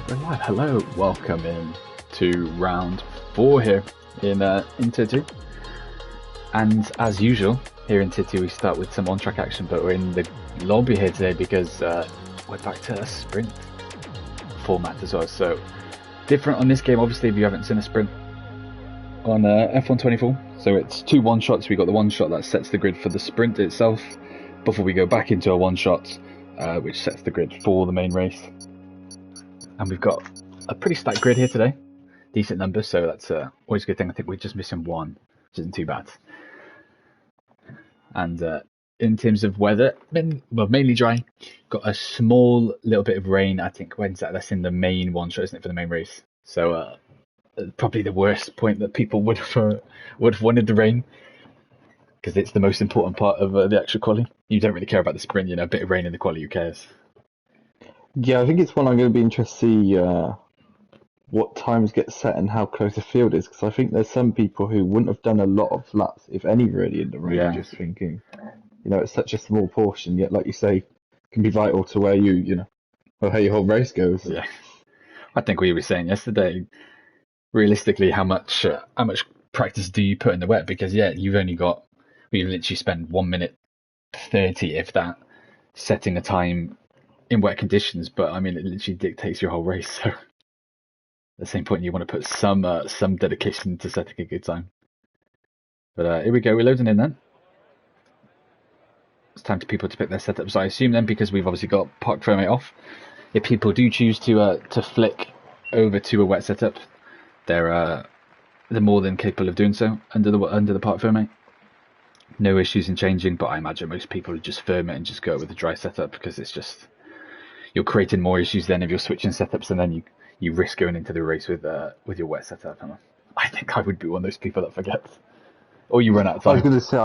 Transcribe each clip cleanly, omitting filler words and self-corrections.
Live. Hello, welcome in to round 4 here in Tier 2. And as usual, here in Tier 2 we start with some on-track action, but we're in the lobby here today because we're back to a sprint format as well. So different on this game, obviously, if you haven't seen a sprint on F1 24. So it's 2 one-shots. We got the one shot that sets the grid for the sprint itself before we go back into a one-shot, which sets the grid for the main race. And we've got a pretty stacked grid here today. Decent numbers, so that's always a good thing. I think we're just missing one, which isn't too bad. And in terms of weather, mainly dry. Got a small little bit of rain. I think when's that? That's in the main one shot, isn't it, for the main race? So probably the worst point that people would have wanted the rain, because it's the most important part of the actual quali. You don't really care about the sprint, a bit of rain in the quali, who cares? Yeah, I think it's one I'm going to be interested to see what times get set and how close the field is, because I think there's some people who wouldn't have done a lot of laps, if any, really, in the rain. Yeah. Just thinking, it's such a small portion, yet, like you say, can be vital to where how your whole race goes. Yeah, I think we were saying yesterday, realistically, how much practice do you put in the wet? Because you've literally spent 1 minute 30, if that, setting a time in wet conditions, but I mean it literally dictates your whole race. So at the same point, you want to put some dedication to setting a good time. But here we go, we're loading in then. It's time for people to pick their setups. I assume then, because we've obviously got park firmate off, if people do choose to flick over to a wet setup, they're more than capable of doing so under the park firmate. No issues in changing, but I imagine most people would just firm it and just go with the dry setup, because it's just, you're creating more issues then if you're switching setups, and then you risk going into the race with your wet setup. I think I would be one of those people that forgets, or you run out of time. I was going to say,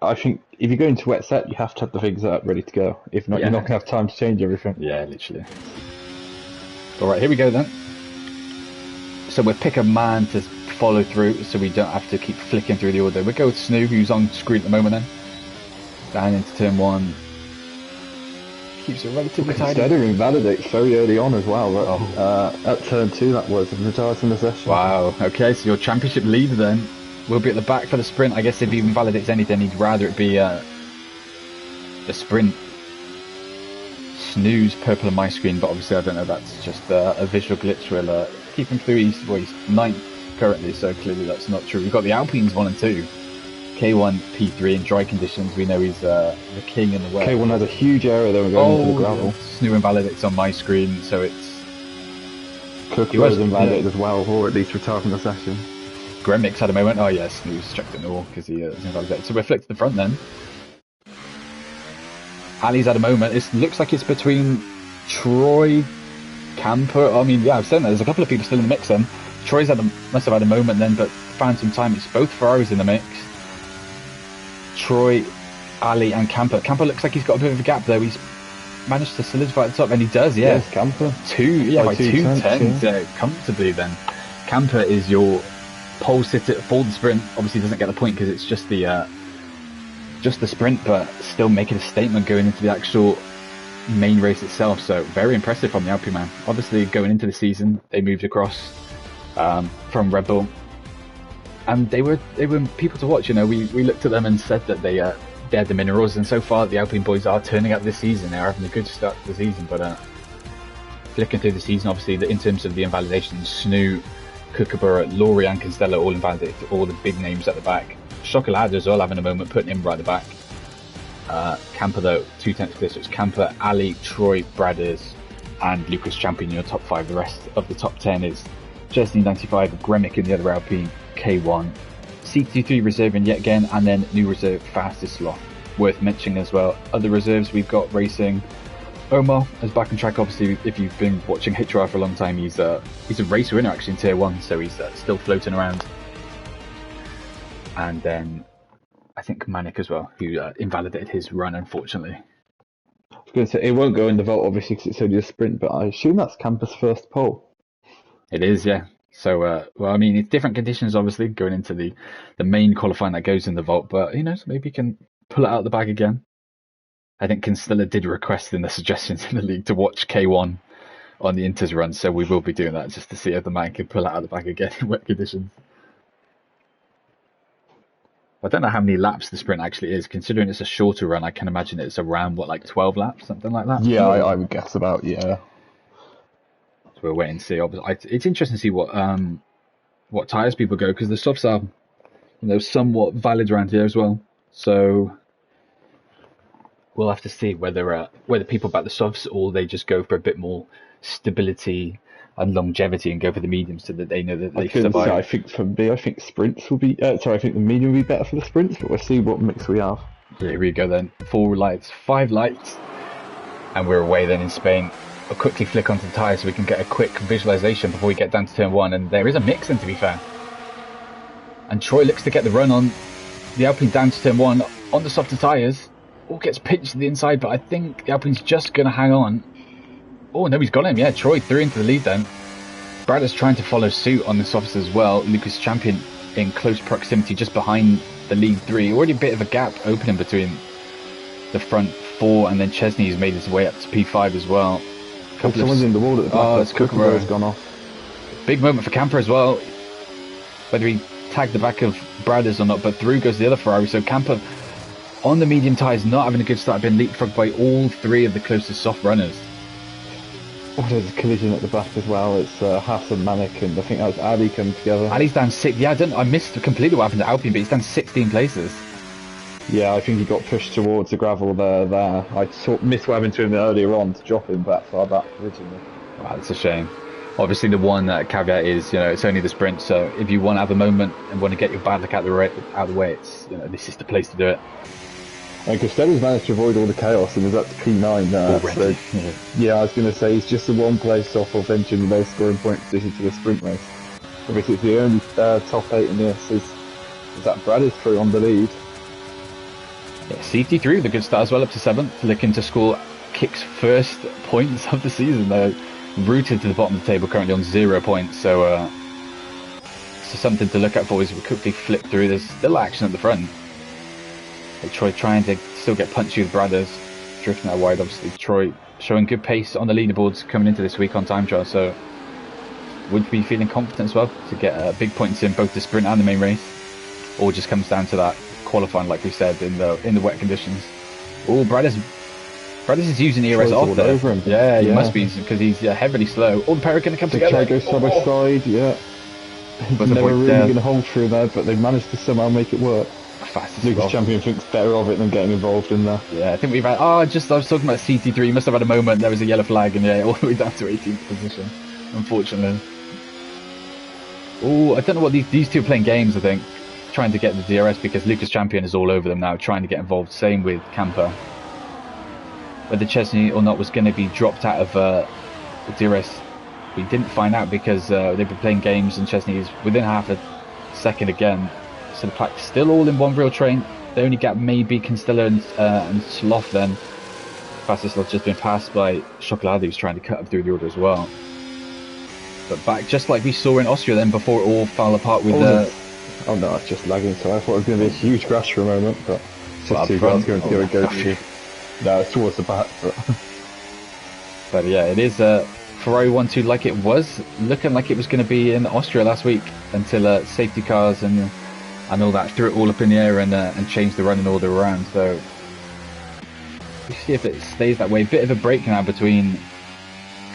I think if you go into wet set, you have to have the things up ready to go. If not, you're not going to have time to change everything. Yeah, literally. All right, here we go then. So we'll pick a man to follow through, so we don't have to keep flicking through the order. We'll go with Snoo, who's on screen at the moment then. Down into turn 1. Keeps it relatively tidy. Considering validates very early on as well. At turn 2, that was the majority in the session. Wow, okay, so your championship leader then will be at the back for the sprint. I guess if he even validates anything, he'd rather it be the sprint. Snooze purple on my screen, but obviously I don't know, that's just a visual glitch. We'll keep him through. He's 9th currently, so clearly that's not true. We've got the Alpines 1 and 2. K1, P3 in dry conditions. We know he's the king in the wet. K1 has a huge error though going into the gravel. Snoo invalidates on my screen, so it's... Cook was invalidated as well, or at least retired from the session. Gremix had a moment. Oh yeah, Snoo's checked it all because he was invalidated. So we're flicked to the front then. Ali's had a moment. It looks like it's between Troy, Camper. I mean, yeah, I've said that. There's a couple of people still in the mix then. Troy's must have had a moment then, but found some time. It's both Ferraris in the mix. Troy, Ali and Camper. Camper looks like he's got a bit of a gap though. He's managed to solidify at the top, and he does, yeah. Yes, Camper. By 2 tenths, comfortably then. Camper is your pole sitter for the sprint. Obviously doesn't get the point because it's just the sprint, but still making a statement going into the actual main race itself. So very impressive from the Alpine man. Obviously going into the season, they moved across from Red Bull. And they were people to watch. We looked at them and said that they had the minerals, and so far the Alpine boys are turning up this season. They're having a good start to the season, but flicking through the season, obviously in terms of the invalidations, Snoo, Kookaburra, Laurie and Constella all invalidated, all the big names at the back. Chocolade as well having a moment, putting him right at the back. Camper though, 2 tenths clear, so it's Camper, Ali, Troy, Bradders and Lucas Champion in your top 5. The rest of the top 10 is Chesney 95, Gremick in the other Alpine, K1, CT3 reserving yet again, and then new reserve Fastest Sloth. Worth mentioning as well, other reserves we've got racing. Omar is back on track. Obviously, if you've been watching HRR for a long time, he's a race winner actually in Tier 1, so he's still floating around. And then I think Manic as well, who invalidated his run unfortunately. I was going to say, it won't go in the vault obviously because it's only a sprint, but I assume that's Camper's first pole. It is, yeah. So, well, I mean, it's different conditions, obviously, going into the main qualifying that goes in the vault, but who knows, maybe he can pull it out of the bag again. I think Constella did request in the suggestions in the league to watch K1 on the Inter's run, so we will be doing that just to see if the man can pull it out of the back again in wet conditions. I don't know how many laps the sprint actually is. Considering it's a shorter run, I can imagine it's around, what, like 12 laps, something like that? Yeah, I would guess about, yeah. So we'll wait and see. It's interesting to see what tyres people go, because the softs are, somewhat valid around here as well. So we'll have to see whether people back the softs or they just go for a bit more stability and longevity and go for the mediums so that they know that they survive. I think for me, I think sprints will be. I think the medium will be better for the sprints, but we'll see what mix we have. Here we go then. 4 lights, 5 lights, and we're away then in Spain. I'll quickly flick onto the tyres so we can get a quick visualization before we get down to turn 1. And there is a mix in, to be fair. And Troy looks to get the run on the Alpine down to turn 1 on the softer tyres. All gets pinched to the inside, but I think the Alpine's just going to hang on. Oh, no, he's got him. Yeah, Troy through into the lead then. Brad is trying to follow suit on the softs as well. Lucas Champion in close proximity just behind the lead 3. Already a bit of a gap opening between the front 4, and then Chesney's made his way up to P5 as well. Someone's in the wall at the back. Oh, it's Kookaburra's gone off. Big moment for Camper as well. Whether he tagged the back of Bradders or not, but through goes the other Ferrari. So Camper on the medium tyres, not having a good start, been leapfrogged by all 3 of the closest soft runners. Oh, there's a collision at the back as well. It's Haas and Manic, and I think that was Ali coming together. Ali's down 6. Yeah, I missed completely what happened to Alpine, but he's down 16 places. Yeah, I think he got pushed towards the gravel there. I missed what happened to him earlier on to drop him that far back originally. Wow, that's a shame. Obviously, the one caveat is, it's only the sprint, so if you want to have a moment and want to get your bad luck out of the way, it's, this is the place to do it. And Costello's managed to avoid all the chaos and is up to P9 now. So, yeah, I was going to say he's just the one place off of entering the low scoring point position for the sprint race. Obviously, it's the only top 8 in this is that Brad is through on the lead. Yeah, CT3 with a good start as well, up to 7th, looking to score Kick's first points of the season. They're rooted to the bottom of the table, currently on 0 points, so something to look out for as we quickly flip through. There's still action at the front. Troy trying to still get punchy with Bradders, drifting out wide. Obviously, Troy showing good pace on the leaderboards coming into this week on time trial, so would be feeling confident as well to get big points in both the sprint and the main race. All just comes down to that qualifying, like we said, in the wet conditions. Oh, Bradders is using ERS off there. Over him. Yeah, he must be, because he's heavily slow. Oh, the pair are going to come together. Goes side by side, yeah. Never really going to hold through there, but they've managed to somehow make it work. Lucas Champion thinks better of it than getting involved in there. Yeah, I think we've had. I was talking about CT3. He must have had a moment. There was a yellow flag, and all the way down to 18th position, unfortunately. Oh, I don't know what these two are playing games. I think trying to get the DRS because Lucas Champion is all over them now, trying to get involved. Same with Camper. Whether Chesney or not was going to be dropped out of the DRS, we didn't find out because they've been playing games, and Chesney is within half a second again. So the pack's still all in one real train. The only gap may be Constella and Sloth then. Fastest Sloth just been passed by Chocolade, who's trying to cut up through the order as well. But back just like we saw in Austria then, before it all fell apart with Oh no, it's just lagging, so I thought it was going to be a huge crash for a moment, but it's just 2 guys going to go through. No, it's towards the back. But yeah, it is Ferrari 1-2 like it was, looking like it was going to be in Austria last week, until safety cars and all that threw it all up in the air and changed the running order around. So we see if it stays that way. Bit of a break now between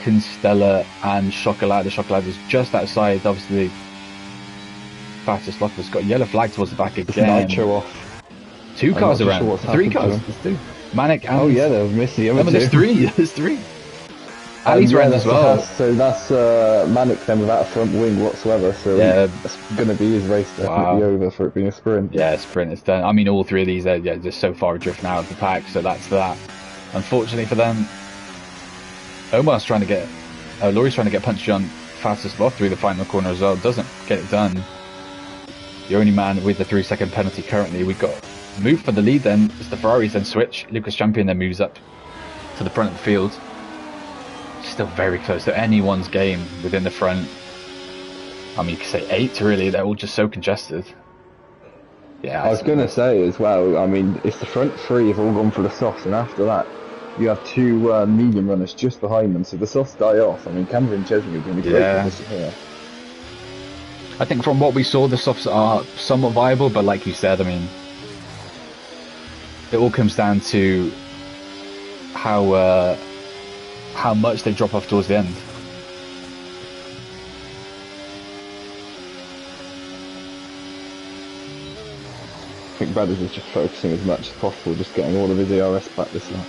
Constella and Chocolade. Chocolade is just outside, obviously. Fastest Lock has got a yellow flag towards the back again. Nitro off. 2 cars around. 3 cars. There's 2. Manic and... Oh yeah, they've missed the other 2. There's 3. There's 3. Ali's around as well. So that's Manic then without a front wing whatsoever. So yeah, that's going to be his race definitely over for it being a sprint. Yeah, sprint is done. I mean, all 3 of these are just so far adrift now of the pack. So that's that. Unfortunately for them, Laurie trying to get punched on fastest off through the final corner as well. Doesn't get it done. The only man with the 3-second penalty currently. We've got move for the lead then. It's the Ferraris then switch. Lucas Champion then moves up to the front of the field. Still very close to anyone's game within the front. I mean, you could say 8 really. They're all just so congested. Yeah, I was going to say as well, I mean, it's the front 3 have all gone for the softs, and after that you have two medium runners just behind them, so the softs die off. I mean, Camber and Chesney are going to be great position here. I think from what we saw, the softs are somewhat viable, but like you said, I mean, it all comes down to how much they drop off towards the end. I think Brothers is just focusing as much as possible, just getting all of his ERS back this lap.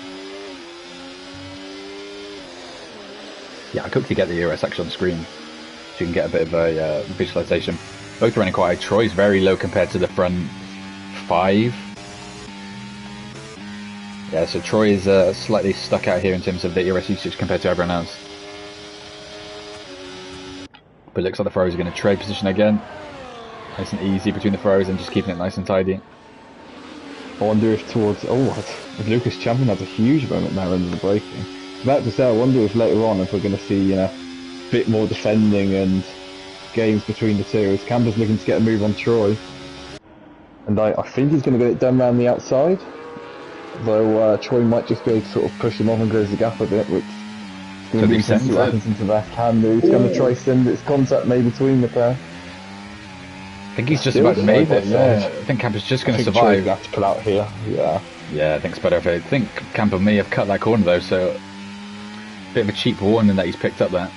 Yeah, I quickly get the ERS actually on screen, so you can get a bit of a visualization. Both running quite high. Troy's very low compared to the front 5. Yeah, so Troy is slightly stuck out here in terms of the ERS usage compared to everyone else. But it looks like the Ferraris are going to trade position again. Nice and easy between the Ferraris and just keeping it nice and tidy. I wonder if towards... if Lucas Champion has a huge moment there under the braking. I was about to say, I wonder if later on if we're going to see a bit more defending and games between the two, as Camber's looking to get a move on Troy. And I think he's going to get it done around the outside. Though Troy might just be able to sort of push him off and close the gap a bit, which is going to be interesting what happens into that hand. He's going to try to send its contact made between the pair. I think he's just about made it, yeah. I think Camper's just going to survive. Troy's going to have to pull out here, yeah. Yeah, I think it's better if I think Camper may have cut that corner though, so a bit of a cheap warning that he's picked up there.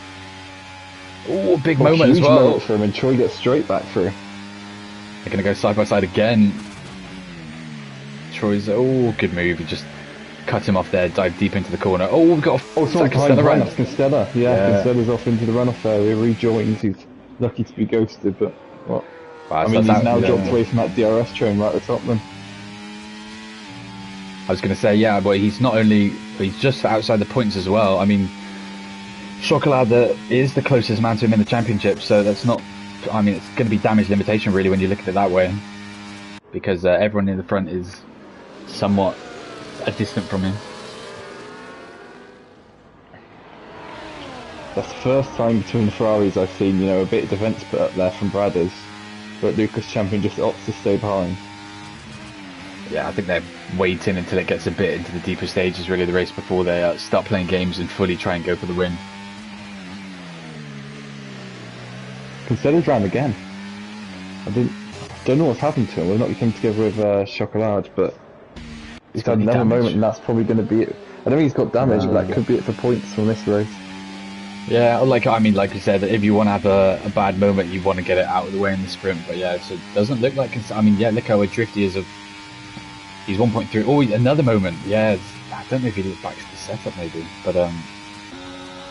Oh, big moment as well. Moment for him, and Troy gets straight back through. They're going to go side by side again. Troy's, good move. He just cut him off there, dive deep into the corner. Oh, we've got a someone behind Constella. Yeah, Constella's off into the runoff area, rejoins. He's lucky to be ghosted, but what? Wow, I mean, he's now dropped away from that DRS train right at the top then. I was going to say, yeah, but he's not only, he's just outside the points as well. I mean, Chocolade is the closest man to him in the championship, so that's not, I mean, it's going to be damage limitation really when you look at it that way. Because everyone in the front is somewhat distant from him. That's the first time between the Ferraris I've seen, a bit of defence put up there from Bradders, but Lucas Champion just opts to stay behind. Yeah, I think they're waiting until it gets a bit into the deeper stages really of the race before they start playing games and fully try and go for the win. Considered round again. I don't know what's happened to him. We've not come together with Chocolade, but he's had another moment, and that's probably going to be it. I don't think he's got damage, but that could be it for points from this race. Yeah, like you said, if you want to have a bad moment, you want to get it out of the way in the sprint. But yeah, so it doesn't look like. I mean, yeah, look how adrift he is. He's 1.3. Oh, another moment. Yeah, I don't know if he looked back to the setup maybe, but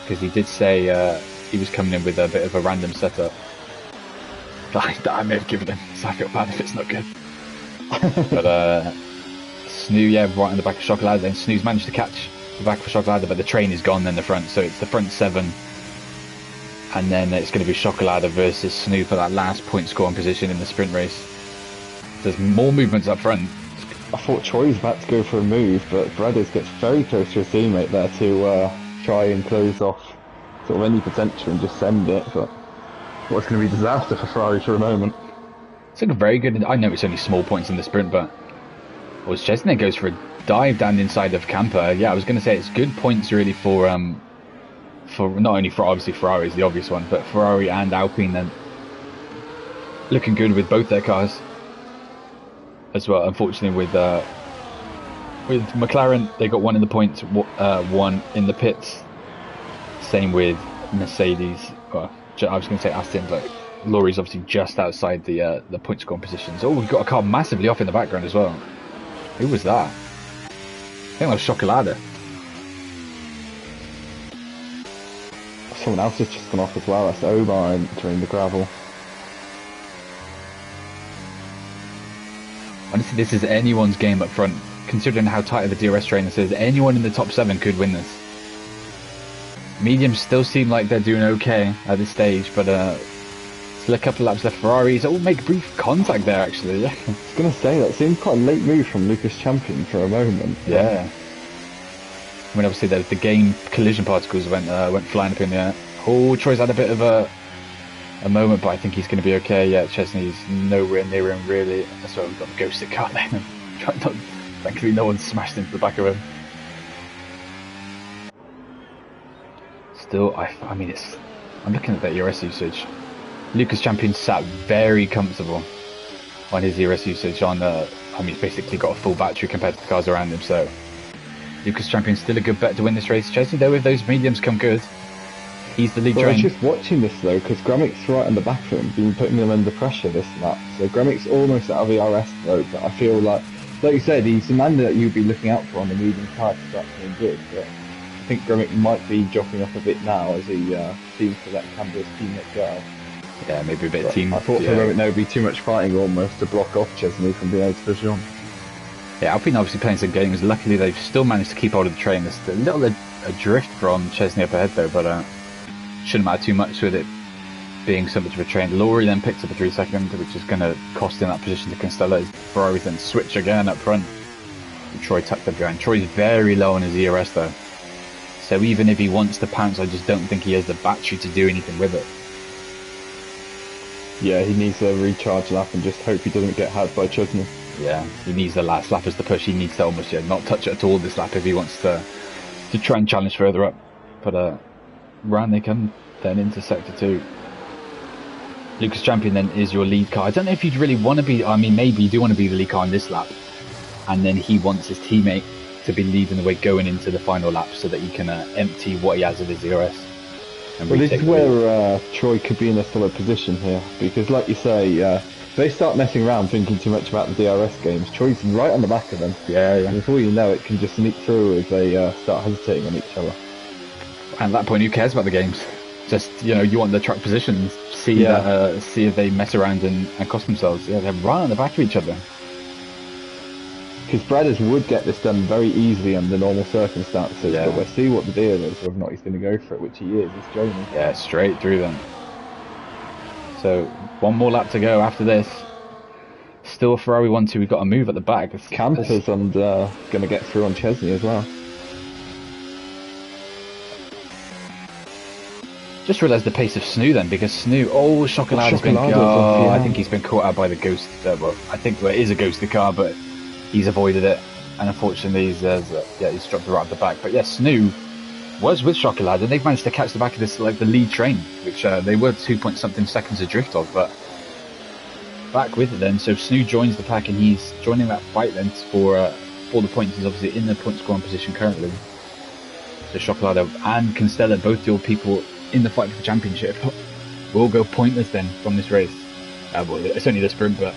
because he did say he was coming in with a bit of a random setup that I may have given him, so I feel bad if it's not good. But Snoo, yeah, right in the back of Chocolade, and Snoo's managed to catch the back of Chocolade, but the train is gone in the front, so it's the front 7, and then it's going to be Chocolade versus Snoo for that last point scoring position in the sprint race. There's more movements up front. I thought Troy was about to go for a move, but Bradders gets very close to his teammate there to try and close off sort of any potential and just send it, but what's going to be disaster for Ferrari for a moment. It's like a very good, I know it's only small points in the sprint, but Chesney goes for a dive down the inside of Camper. Yeah, I was going to say it's good points really for not only for obviously Ferrari is the obvious one, but Ferrari and Alpine then looking good with both their cars as well. Unfortunately with McLaren, they got one in the points, one in the pits. Same with Mercedes. Well, I was going to say Aston, but Laurie's obviously just outside the point scoring positions. Oh, we've got a car massively off in the background as well. Who was that? I think that was Chocolade. Someone else has just gone off as well. That's Omar entering the gravel. Honestly, this is anyone's game up front. Considering how tight of a DRS train this is, anyone in the top 7 could win this. Mediums still seem like they're doing okay at this stage, but still a couple of laps left. Ferraris make brief contact there actually. I was going to say, that seemed quite a late move from Lucas Champion for a moment. Yeah. I mean, obviously the game collision particles went flying up in the air. Oh, Troy's had a bit of a moment, but I think he's going to be okay. Yeah, Chesney's nowhere near him really. That's why we've got the ghosted car there. Thankfully no one smashed into the back of him. still, I mean, I'm looking at that ERS usage. Lucas Champion sat very comfortable on his ERS usage on I mean, he's basically got a full battery compared to the cars around him, so Lucas Champion's still a good bet to win this race. Chesney, though, if those mediums come good, he's the lead train. I was just watching this, though, because Gremic's right on the back of him, been putting them under pressure this lap. So Gremic's almost out of ERS, though, but I feel like you said, he's the man that you'd be looking out for on the medium car to start doing good, but I think Gremic might be dropping off a bit now as he seems to let Canberra's teammate go. Yeah, maybe a bit of team. I thought for a moment there would be too much fighting almost to block off Chesney from being able to push on. Yeah, Alpine obviously playing some games. Luckily, they've still managed to keep hold of the train. There's a little adrift from Chesney up ahead, though, but shouldn't matter too much with it being so much of a train. Laurie then picks up a 3 second, which is going to cost him that position to Constella. Ferrari then switch again up front. And Troy tucked up behind. Troy's very low on his ERS, though. So even if he wants to pounce, I just don't think he has the battery to do anything with it. Yeah, he needs a recharge lap and just hope he doesn't get had by Chesney. Yeah, he needs the last lap as the push. He needs to almost not touch it at all this lap if he wants to try and challenge further up. But round they come then into sector 2. Lucas Champion then is your lead car. I don't know if you'd really want to be, I mean, maybe you do want to be the lead car in this lap, and then he wants his teammate to be leading the way going into the final lap so that he can empty what he has of his ERS. Well, this is where Troy could be in a solid position here, because like you say, they start messing around thinking too much about the DRS games. Troy's right on the back of them. Yeah. And before you know it, can just sneak through as they start hesitating on each other. And at that point, who cares about the games? Just, you want the track positions, see if they mess around and cost themselves. Yeah, they're right on the back of each other. Because Bradders would get this done very easily under normal circumstances, but we'll see what the deal is, whether or not he's going to go for it, which he is. He's joining. Yeah, straight through them. So, one more lap to go after this. Still a Ferrari 1-2, we've got a move at the back. Camper's going to get through on Chesney as well. Just realised the pace of Snoo then, because Snoo, Chocolada's been, I think he's been caught out by the ghost, I think it is a ghosted car, but he's avoided it, and unfortunately he's dropped right at the back. But yeah, Snoo was with Chocolade, and they've managed to catch the back of this, the lead train, which they were 2-point-something seconds adrift of, but back with it then. So Snoo joins the pack, and he's joining that fight then for the points. He's obviously in the point scoring position currently. So Chocolade and Constella, both your people in the fight for the championship, will go pointless then from this race. Well, it's only the sprint, but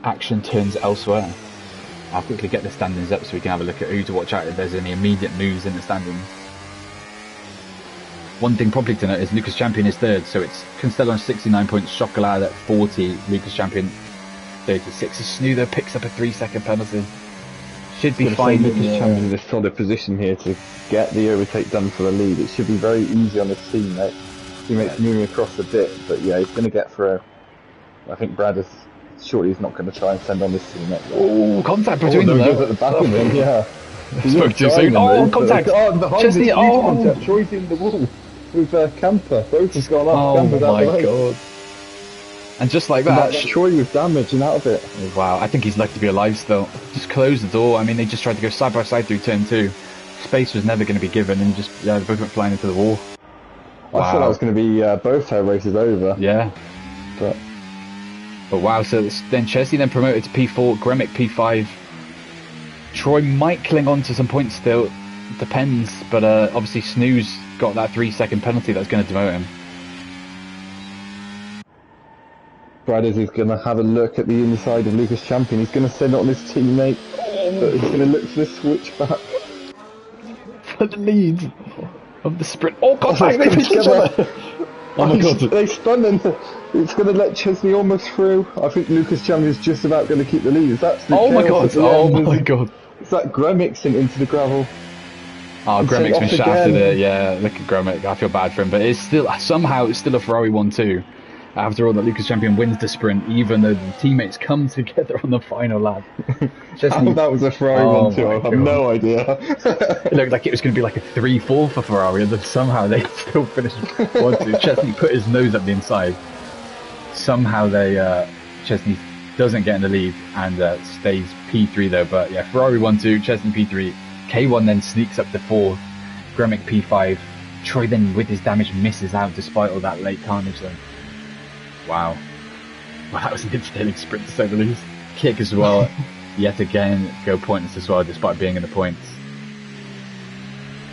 action turns elsewhere. I'll quickly get the standings up so we can have a look at who to watch out if there's any immediate moves in the standings. One thing probably to note is Lucas Champion is third, so it's Constella on 69 points, Chocolade at 40, Lucas Champion 36. Snoo though picks up a 3-second penalty. Should be fine. Lucas Champion in a solid position here to get the overtake done for the lead. It should be very easy on his teammate. Teammate's moving across a bit, but yeah, he's going to get through. I think Brad is. Surely he's not going to try and send on this teammate. Oh, contact between them though. At the back of him, yeah. Spoke too soon. Oh, contact! Chesney, contact. Troy's in the wall with Camper. Both has gone up. Oh my god. And just like that, Troy with damage and out of it. Wow, I think he's lucky to be alive still. Just close the door. I mean, they just tried to go side by side through turn 2. Space was never going to be given, and they both went flying into the wall. Wow. I thought that was going to be both her races over. Yeah. But wow, so then Chesney then promoted to P4, Gremic P5. Troy might cling on to some points still, depends, but obviously Snoo's got that 3-second penalty that's going to demote him. Bradders is going to have a look at the inside of Lucas Champion. He's going to send it on his teammate, but he's going to look for the switchback. For the lead of the sprint. Oh, contact! They pitched each other! Oh my god. They spun and it's going to let Chesney almost through. I think Lucas Champion's just about going to keep the lead. That's the my god. It's that Gremic's into the gravel. Oh, Gremic's been shafted it, yeah. Look at Gremic, I feel bad for him, but it's still, somehow it's still a Ferrari 1-2. After all, that Lucas Champion wins the sprint, even though the teammates come together on the final lap. Chesney, that was a Ferrari 1-2, I have no idea. It looked like it was going to be like a 3-4 for Ferrari, and then somehow they still finished 1-2. Chesney put his nose up the inside. Somehow Chesney doesn't get in the lead and stays P3 though. But yeah, Ferrari 1-2, Chesney P3, K1 then sneaks up to 4th, Gremic P5. Troy then, with his damage, misses out despite all that late carnage then. Wow. Well, that was an entertaining sprint to say the least. Kick as well. Yet again, go pointless as well, despite being in the points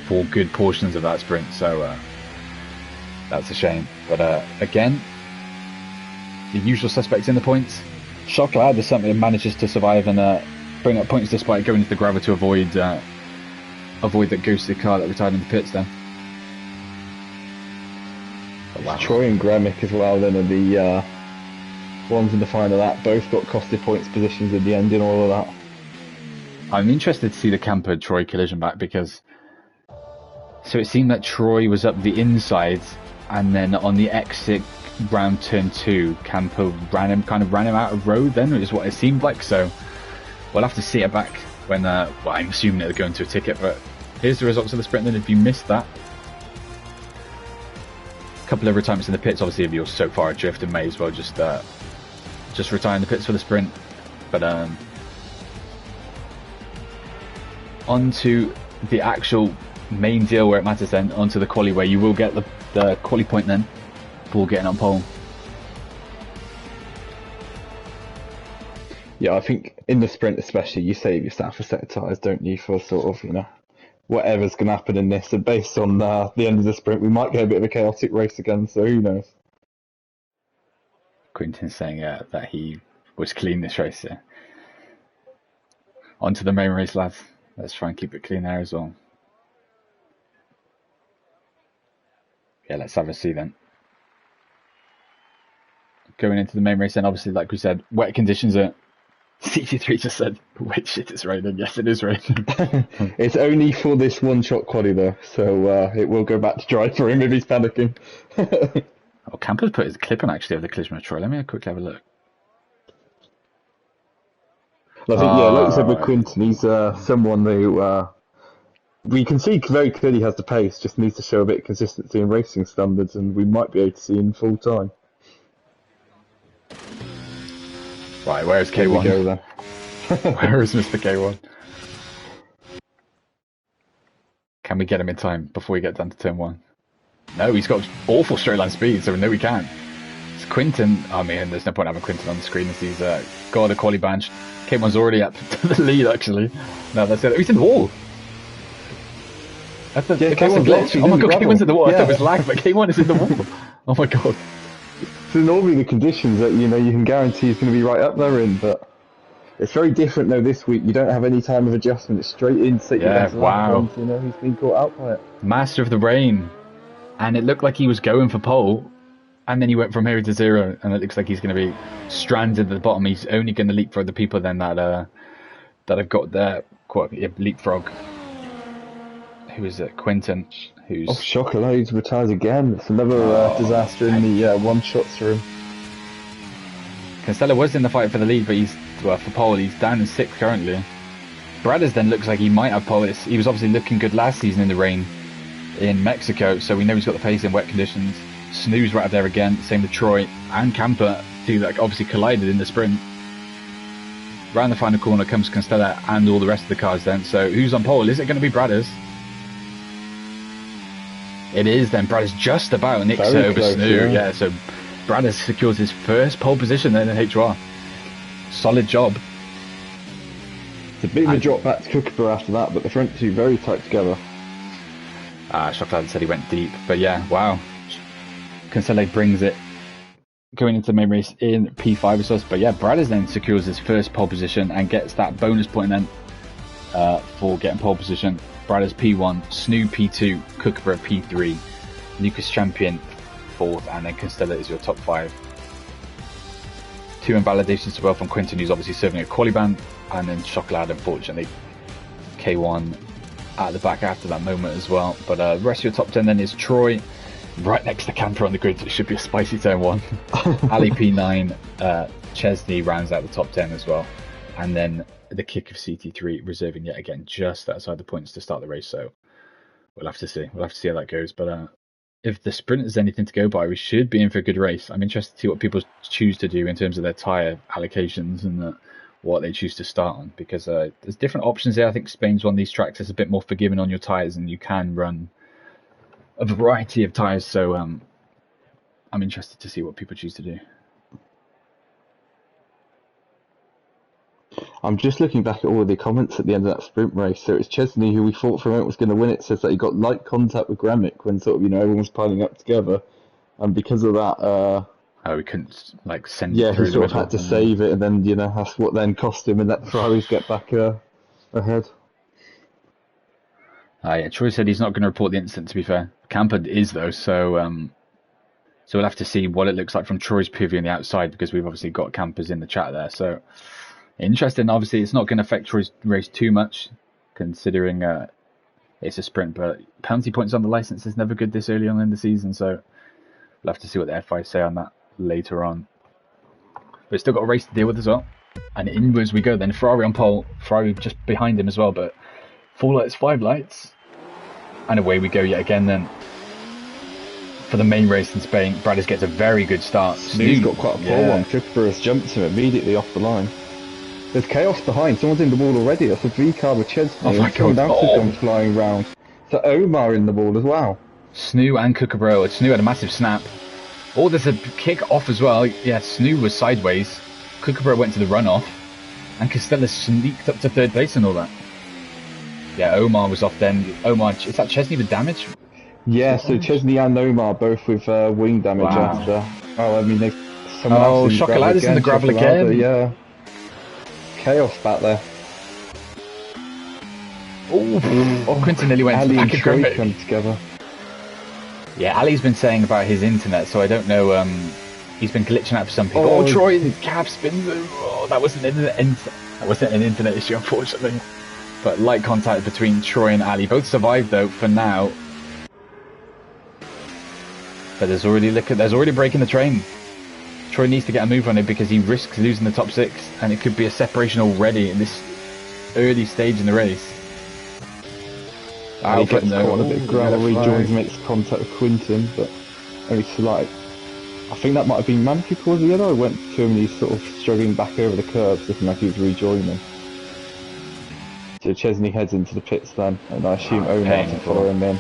for good portions of that sprint. So that's a shame. But again, the usual suspects in the points. Chocolade is something that manages to survive and bring up points despite going into the gravel to avoid that ghosted car that retired in the pits then. Wow. Troy and Gremic as well then are the ones in the final that both got costed points positions in the end in all of that. I'm interested to see the Camper Troy collision back because so it seemed that Troy was up the inside and then on the exit round turn 2 Camper ran him out of road then is what it seemed like. So we'll have to see it back when well, I'm assuming they're going to a ticket, but here's the results of the sprint then if you missed that. A couple of retirements in the pits, obviously if you're so far adrift and may as well just retire in the pits for the sprint. But on to the actual main deal where it matters then, onto the quali where you will get the quali point then for getting on pole. Yeah, I think in the sprint especially you save yourself a set of tyres, don't you, for sort of, whatever's going to happen in this. And based on the end of the sprint, we might get a bit of a chaotic race again, so who knows. Quinton's saying that he was clean this race. Yeah. On to the main race, lads. Let's try and keep it clean there as well. Yeah, let's have a see then. Going into the main race then, obviously, like we said, wet conditions are... CT3 just said, wait, shit, it's raining. Yes, it is raining. It's only for this one-shot quali, though, so it will go back to dry for him if he's panicking. Oh, Camper's put his clip on, actually, of the collision with Troy. Let me quickly have a look. Well, I think, like you said with Quinton, he's someone who we can see very clearly has the pace, just needs to show a bit of consistency in racing standards, and we might be able to see him full time. Right, where's K1? Here we go, then. Where is Mr. K1? Can we get him in time before we get down to turn 1? No, he's got awful straight line speed, so no, we can't. It's Quinton. I mean, there's no point having Quinton on the screen as he's got a quali badge. K1's already up to the lead, actually. No, that's it. Oh, he's in the wall. That's a glitch. Oh my god, K1's in the wall. I thought it was lag, but K1 is in the wall. Oh my god. So normally the conditions that you can guarantee he's going to be right up there in, but it's very different though this week. You don't have any time of adjustment. It's straight in. Wow. He's been caught out by it. Master of the rain, and it looked like he was going for pole, and then he went from 0 to 0, and it looks like he's going to be stranded at the bottom. He's only going to leapfrog the people then that have got their leapfrog. Who is it? Quinton. Who's... Oh, Chocolade retires again. It's another disaster in the one-shots for him. Cancelo was in the fight for the lead, but for pole, he's down in 6th currently. Bradders then looks like he might have pole. He was obviously looking good last season in the rain in Mexico, so we know he's got the pace in wet conditions. Snooze right up there again, same with Troy and Camper, two that obviously collided in the sprint. Round the final corner comes Constella and all the rest of the cars then, so who's on pole? Is it going to be Bradders? It is then. Bradders just about nicks it over Snoo. Yeah, so Bradders secures his first pole position then in HR. Solid job. It's a bit of a drop back to Kookaburra after that, but the front two very tight together. Chocolade said he went deep, but yeah, wow. Cancelo brings it going into the main race in P5 with us, but yeah, Bradders then secures his first pole position and gets that bonus point then for getting pole position. Bradders P1, Snoo P2, Kookaburra P3, Lucas Champion 4th, and then Constella is your top 5. 2 invalidations as well from Quinton, who's obviously serving a quali ban, and then Chocolade, unfortunately, K1 at the back after that moment as well. But the rest of your top 10 then is Troy, right next to Camper on the grid, so it should be a spicy turn 1. Ali P9, Chesney rounds out the top 10 as well, and then the kick of CT3 reserving yet again just outside the points to start the race. So we'll have to see how that goes, but if the sprint is anything to go by, we should be in for a good race. I'm interested to see what people choose to do in terms of their tyre allocations and what they choose to start on, because there's different options there. I think Spain's one of these tracks that's a bit more forgiving on your tyres, and you can run a variety of tyres. So I'm interested to see what people choose to do. I'm just looking back at all of the comments at the end of that sprint race. So it's Chesney, who we thought for a moment was going to win it, says that he got light contact with Gremic when sort of, everyone was piling up together. And because of that... we couldn't send it through he sort of had to save it, and then, that's what then cost him and let the Ferraris get back ahead. Yeah, Troy said he's not going to report the incident, to be fair. Camper is, though, so we'll have to see what it looks like from Troy's POV on the outside, because we've obviously got campers in the chat there. So interesting. Obviously, it's not going to affect Troy's race too much, considering it's a sprint, but penalty points on the license is never good this early on in the season, so we'll have to see what the FI say on that later on. We've still got a race to deal with as well, and inwards we go then. Ferrari on pole, Ferrari just behind him as well, but 4 lights, 5 lights, and away we go yet again then for the main race in Spain. Bradis gets a very good start. He's got quite a pole on. Kipper has jumped him immediately off the line. There's chaos behind. Someone's in the wall already. That's a V-car with Chesney. Oh my God. Someone else has gone flying round. So Omar in the wall as well. Snoo and Kookaburra. Snoo had a massive snap. Oh, there's a kick off as well. Yeah, Snoo was sideways. Kookaburra went to the runoff. And Costella sneaked up to 3rd place and all that. Yeah, Omar was off then. Omar, is that Chesney with damage? Yeah, so Chesney and Omar both with wing damage after. Oh, I mean, Chocolata's in the gravel again. Yeah. Chaos back there. Quinton nearly went Ali to the and back of Troy Gremic. come together. Yeah, Ali's been saying about his internet, so I don't know. He's been glitching out for some people. Troy, the cab spins. That wasn't an internet issue, unfortunately. But light contact between Troy and Ali. Both survived though for now. But there's already a break in the train. Troy needs to get a move on it because he risks losing the top 6, and it could be a separation already in this early stage in the race. Ali gets caught a bit of gravel, rejoins, makes contact with Quinton, but only slight. I think that might have been Manfred causing the other. I went to him and he's sort of struggling back over the curbs, looking like he was rejoining. So Chesney heads into the pits then, and I assume Omar to follow him in.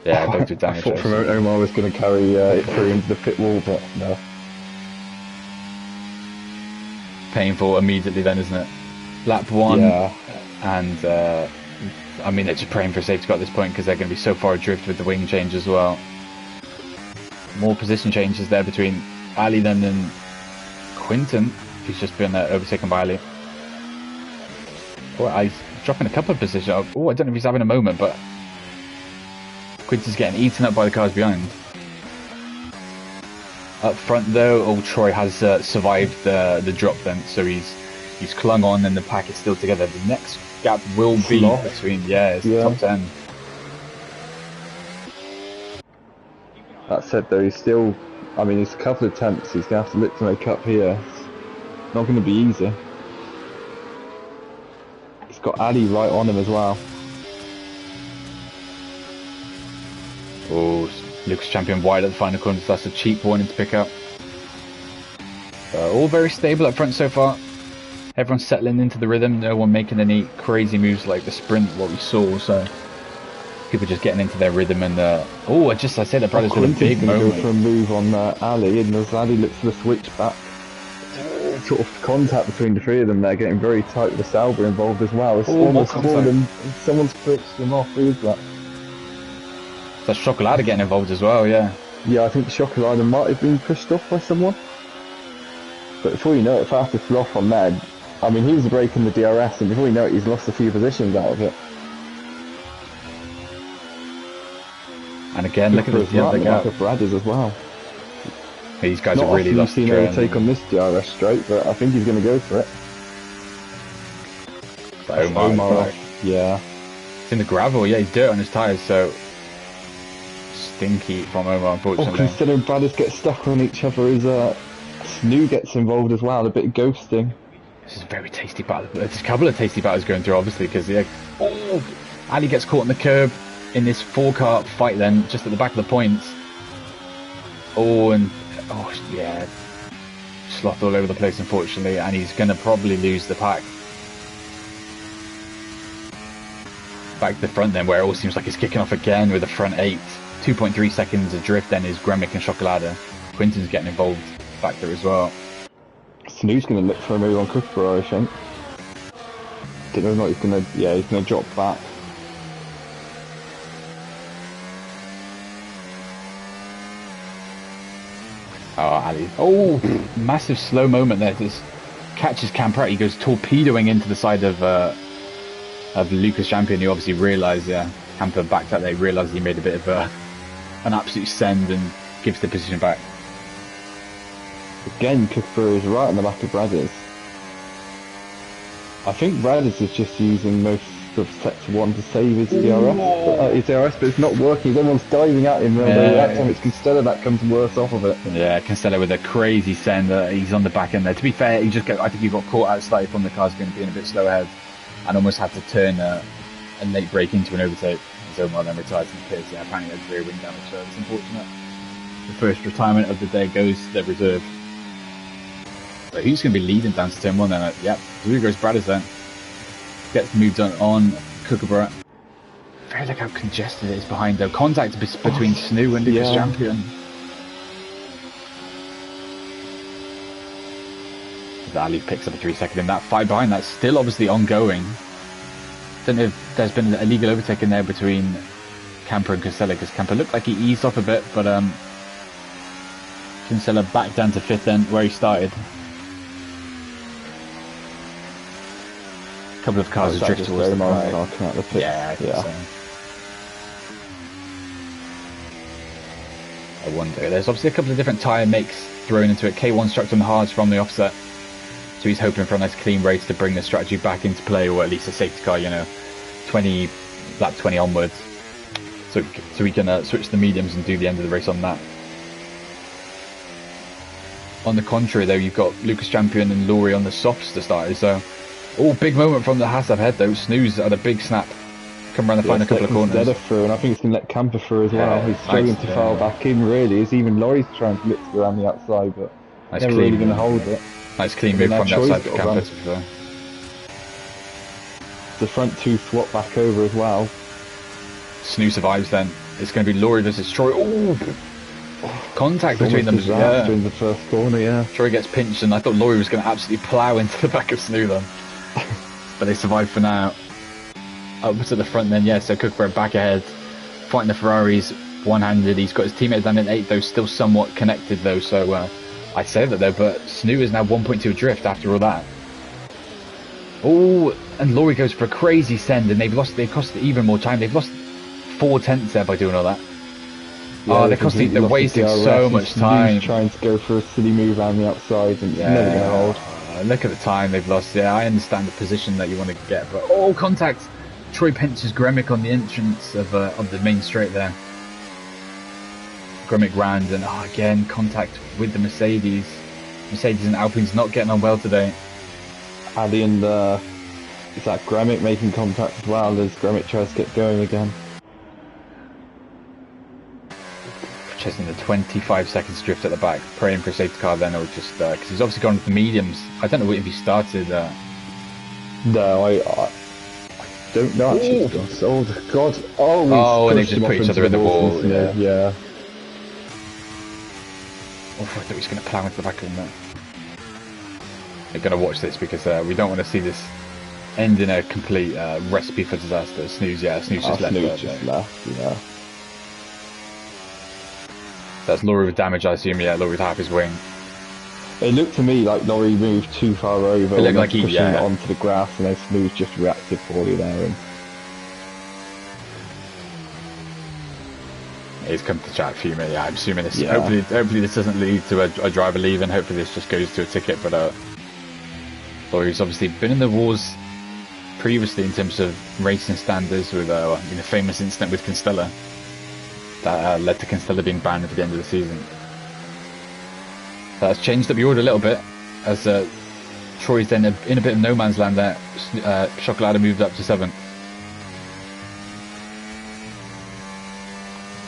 Yeah, both with damage. I thought Omar was going to carry it through into the pit wall, but no. Painful immediately then, isn't it? Lap 1, and I mean, they're just praying for safety car at this point because they're going to be so far adrift with the wing change as well. More position changes there between Ali then and Quinton, who's just been overtaken by Ali. He's dropping a couple of positions. I don't know if he's having a moment, but Quinton's getting eaten up by the cars behind. Up front though, Troy has survived the drop then, so he's clung on and the pack is still together. The next gap will be between top 10. That said though, he's still, he's a couple of attempts, he's going to have to look to make up here. It's not going to be easy. He's got Ali right on him as well. Lucas Champion wide at the final corner, so that's a cheap warning to pick up. All very stable up front so far. Everyone's settling into the rhythm, no one making any crazy moves like the sprint, what we saw, so people just getting into their rhythm and I said that Brothers with a big moment. Go for a move on Ali, and as Ali looks for the switchback, sort of contact between the 3 of them, they're getting very tight with the Sauber involved as well. It's almost fallen, someone's pushed them off. Who is that? That's Chocolata getting involved as well, yeah. Yeah, I think Chocolata might have been pushed off by someone. But before you know it, fastest off on there. He was breaking the DRS, and before you know it, he's lost a few positions out of it. And again, look at the other gap. Bradders as well. These guys are really lost. Not often you've seen overtake on this DRS straight, but I think he's going to go for it. Omar. Yeah. It's in the gravel, yeah, he's dirt on his tyres, so stinky from Omar, unfortunately. Considering Bradders get stuck on each other, as Snoo gets involved as well, a bit of ghosting. This is a very tasty battle. There's a couple of tasty battles going through, obviously, because Ali gets caught on the curb in this 4-car fight then, just at the back of the points. sloth all over the place, unfortunately, and he's going to probably lose the pack. Back to the front then, where it all seems like he's kicking off again with the front 8. 2.3 seconds adrift then is Gremic and Chocolada. Quinton's getting involved back there as well. Snoo's going to look for a move on Kookaburra, I think. Don't know if he's going to, yeah, he's going to drop back. Oh, Ali. Oh, massive slow moment there. Just catches Camper out. He goes torpedoing into the side of Lucas Champion, who obviously realised, Camper backed out there, realised he made a bit of an absolute send and gives the position back. Again, Kookaburra is right on the back of Bradders. I think Bradders is just using most of Sector 1 to save his DRS, but it's not working. Everyone's diving at him, that time it's Constella that comes worse off of it. Yeah, Constella with a crazy send. He's on the back end there. To be fair, I think he got caught out slightly from the cars being a bit slow ahead, and almost had to turn a late break into an overtake. His own well then retired from the pits. Yeah, apparently had rear wing damage, so it's unfortunate. The first retirement of the day goes to the reserve. So who's going to be leading down to turn 1 then? Yep, through goes Bradders then. Gets moved on Kookaburra. Very like how congested it is behind though. Contact between Snoo and Lucas Champion. Ali picks up a 3-second in that fight behind. That's still obviously ongoing. Don't know if there's been a legal overtake in there between Camper and Kinsella, because Camper looked like he eased off a bit, but Kinsella back down to 5th then, where he started. A couple of cars have drifted towards the right. Yeah, I think so. I wonder. There's obviously a couple of different tyre makes thrown into it. K1 struck on the hards from the offset, so he's hoping for a nice clean race to bring the strategy back into play, or at least a safety car, lap 20 onwards, so we can switch the mediums and do the end of the race on that. On the contrary though, you've got Lucas Champion and Laurie on the softs to start, so big moment from the Haas head though. Snooze had a big snap, come around the final couple of corners. Through, and I think it's going to let Camper through as well. He's struggling to file back in really, as even Laurie's trying to look around the outside, but nice never really going to hold it. Nice clean move from the outside for Camper. The front 2 swap back over as well. Snoo survives then. It's going to be Laurie versus Troy. Contact between them. In the first corner, Troy gets pinched, and I thought Laurie was going to absolutely plough into the back of Snoo then. But they survive for now. Up to the front then, so Kookaburra back ahead, fighting the Ferraris one-handed. He's got his teammate down in 8th though, still somewhat connected though, so I say that though, but Snoo is now 1.2 adrift after all that. And Laurie goes for a crazy send, and they've cost even more time. They've lost 4 tenths there by doing all that. They're wasting so much time. Trying to go for a silly move around the outside, and it's never going to hold. Look at the time they've lost. Yeah, I understand the position that you want to get, but contact. Troy pinches Gremic on the entrance of the main straight there. Gremic round, and again contact with the Mercedes. Mercedes and Alpine's not getting on well today. Ali and is that Gremic making contact as well as Gremic tries to get going again. Chasing the 25 seconds drift at the back, praying for a safety car then, or just because he's obviously gone with the mediums. I don't know if he started. No, I don't know actually. Oh God! And they just put each other in the wall. Yeah. I thought he was going to plough into the back of him there. They're going to watch this because we don't want to see this end in a complete recipe for disaster. Snooze just left. That's Laurie with damage, I assume. Yeah, Laurie with half his wing. It looked to me like Laurie moved too far over. It looked like he pushing it onto the grass, and then Snooze just reacted poorly there. And he's come to chat for you, mate. Yeah, I'm assuming this. Yeah. Hopefully this doesn't lead to a driver leaving. Hopefully this just goes to a ticket. But Laurie's obviously been in the wars previously in terms of racing standards with the famous incident with Constella that led to Constella being banned at the end of the season. That's changed up the order a little bit as Troy's then in a bit of no man's land there. Chocolada moved up to 7th.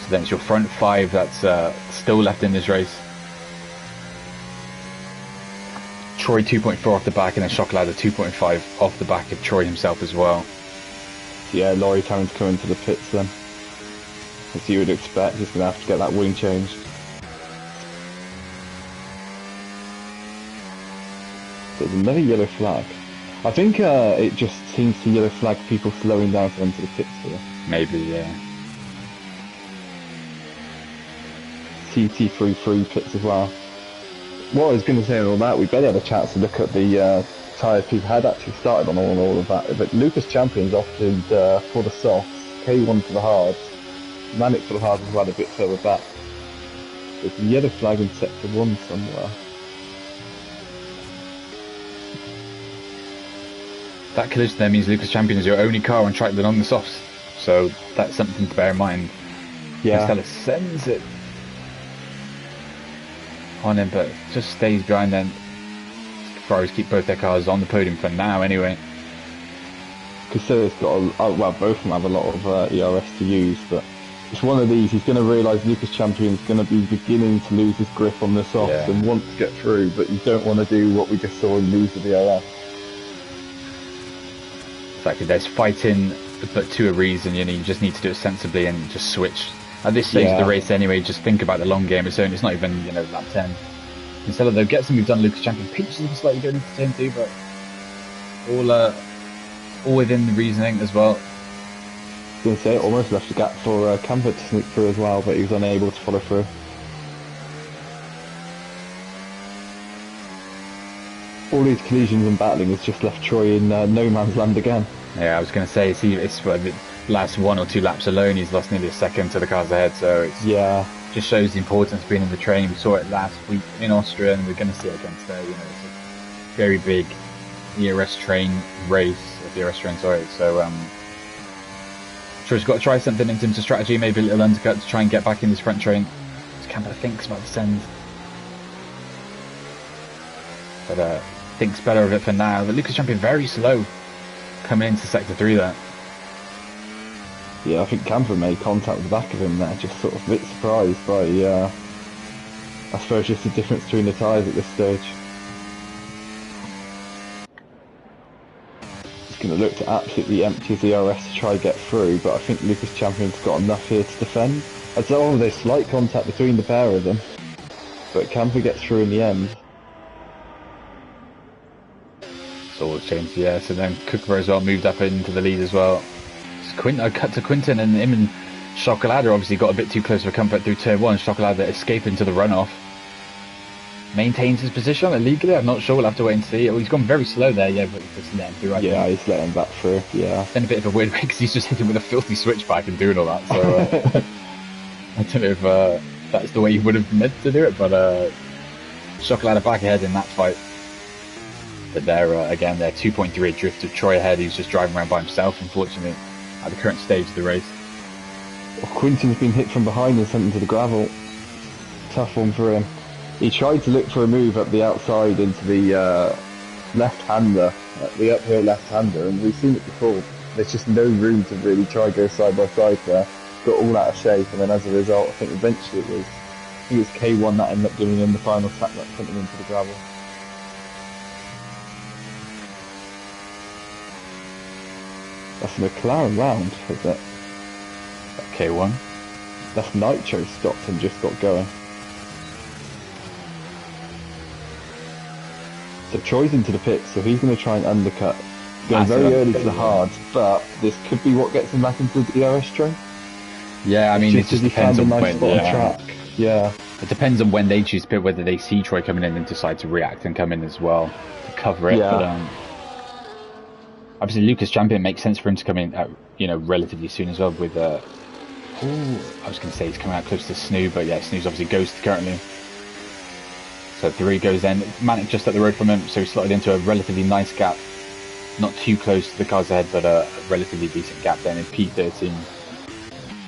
So then it's your front 5 that's still left in this race. Troy 2.4 off the back, and then Chocolate 2.5 off the back of Troy himself as well. Yeah, Laurie having to come into the pits then. As you would expect, he's going to have to get that wing changed. There's another yellow flag. I think it just seems to yellow flag people slowing down to enter the pits here. Maybe, yeah. CT33 pits as well. What I was going to say on all that, we barely had a chance to look at the tyres people had actually started on all of that. But Lucas Champions opted for the softs, K1 for the hards, Manic for the hards as well, a bit further back. There's a yellow flag in sector 1 somewhere. That collision there means Lucas Champion is your only car on track than on the softs, so that's something to bear in mind. Yeah. Stella sends it on him, but just stays behind then. Ferraris keep both their cars on the podium for now anyway. Casillas got well, both of them have a lot of ERS to use, but it's one of these, he's going to realise Lucas Champion's going to be beginning to lose his grip on the softs and want to get through, but you don't want to do what we just saw him lose with the ERS. Exactly, there's fighting, but to a reason, you know, you just need to do it sensibly and just switch. At this stage of the race anyway, just think about the long game. It's not even, you know, lap 10. Instead of, though, get some, we've done Lucas Champion, pinches him slightly going into turn 2, but all within the reasoning as well. I was going to say, it almost left a gap for Camper to sneak through as well, but he was unable to follow through. All these collisions and battling has just left Troy in no man's land again. Yeah, I was going to say, it's the last 1 or 2 laps alone, he's lost nearly a second to the cars ahead, so it's just shows the importance of being in the training. We saw it last week in Austria, and we're going to see it again today. You know, it's a very big ERS train race, so Troy's got to try something in terms of strategy, maybe a little undercut to try and get back in this front train. Just Camper thinks about the send, but thinks better of it for now. But Lucas Champion very slow coming into sector 3 there. Yeah, I think Camper made contact with the back of him there, just sort of a bit surprised by, I suppose, just the difference between the tyres at this stage. He's going to look to absolutely empty his ERS to try and get through, but I think Lucas Champion's got enough here to defend. I'd say, there's slight contact between the pair of them, but Camper gets through in the end. It's all changed, yeah, so then Kookaburra as well moved up into the lead as well. Cut to Quinton, and him and Chocolate obviously got a bit too close for comfort through turn 1. Chocolate escaping to the runoff. Maintains his position illegally, I'm not sure, we'll have to wait and see. He's gone very slow there, yeah, but he's just letting through. He's letting back through, yeah. Then a bit of a weird way because he's just hitting with a filthy switchback and doing all that, so I don't know if that's the way he would have meant to do it, but Chocolate back ahead in that fight. But again, they're 2.3 adrift of Troy ahead, he's just driving around by himself, unfortunately, at the current stage of the race. Quinton's been hit from behind and sent into the gravel. Tough one for him. He tried to look for a move up the outside into the left-hander, the uphill left-hander, and we've seen it before. There's just no room to really try and go side by side there. Got all out of shape, and then as a result, I think eventually it was K1 that ended up giving him the final tap that sent him into the gravel. That's a McLaren round, is it? K1. That's Nitro stopped and just got going. So Troy's into the pits, so he's going to try and undercut. Going very early to the hards, but this could be what gets him back into the ERS train. Yeah, I mean, it just depends on when. Track. Yeah. It depends on when they choose to pit, whether they see Troy coming in and decide to react and come in as well to cover it. Yeah. But, obviously, Lucas Champion makes sense for him to come in, relatively soon as well. With I was going to say he's coming out close to Snoo, but yeah, Snoo's obviously Ghost currently. So 3 goes in. Manic just up the road from him, so he slotted into a relatively nice gap, not too close to the cars ahead, but a relatively decent gap then in P13.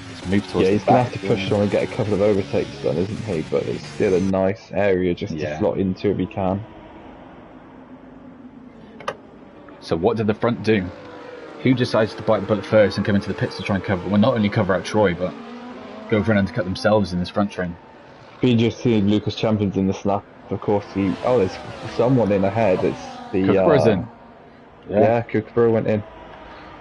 Let's move towards he's going to have to push on and get a couple of overtakes done, isn't he? But it's still a nice area just to slot into if he can. So what did the front do? Who decides to bite the bullet first and come into the pits to try and cover, well, not only cover out Troy, but go for an undercut themselves in this front train? Be just seeing Lucas Champions in the snap of course, there's someone in ahead. It's the Kookaburra's in. Yeah, Kookaburra went in.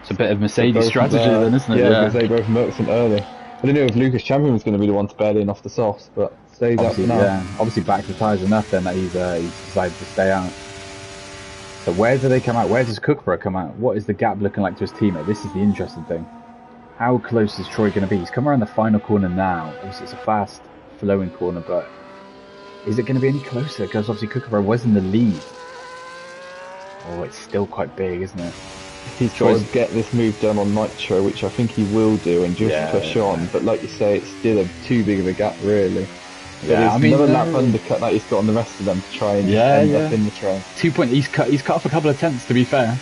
It's a bit of Mercedes strategy then, isn't it? Yeah, because they both mercs them early. I didn't know if Lucas Champion was going to be the one to bail in off the softs, but stays out for now. Yeah, obviously back to the tyres enough then that he's decided to stay out. So where do they come out? Where does Kookaburra come out? What is the gap looking like to his teammate? This is the interesting thing. How close is Troy going to be? He's come around the final corner now. Obviously it's a fast flowing corner, but is it going to be any closer? Because obviously Kookaburra was in the lead. Oh, it's still quite big, isn't it? He's trying to get this move done on Nitro, which I think he will do, and just push on. But like you say, it's still too big of a gap, really. Yeah, another lap undercut that he's got on the rest of them to try and end up in the train. 2 point. He's cut off a couple of tenths. To be fair,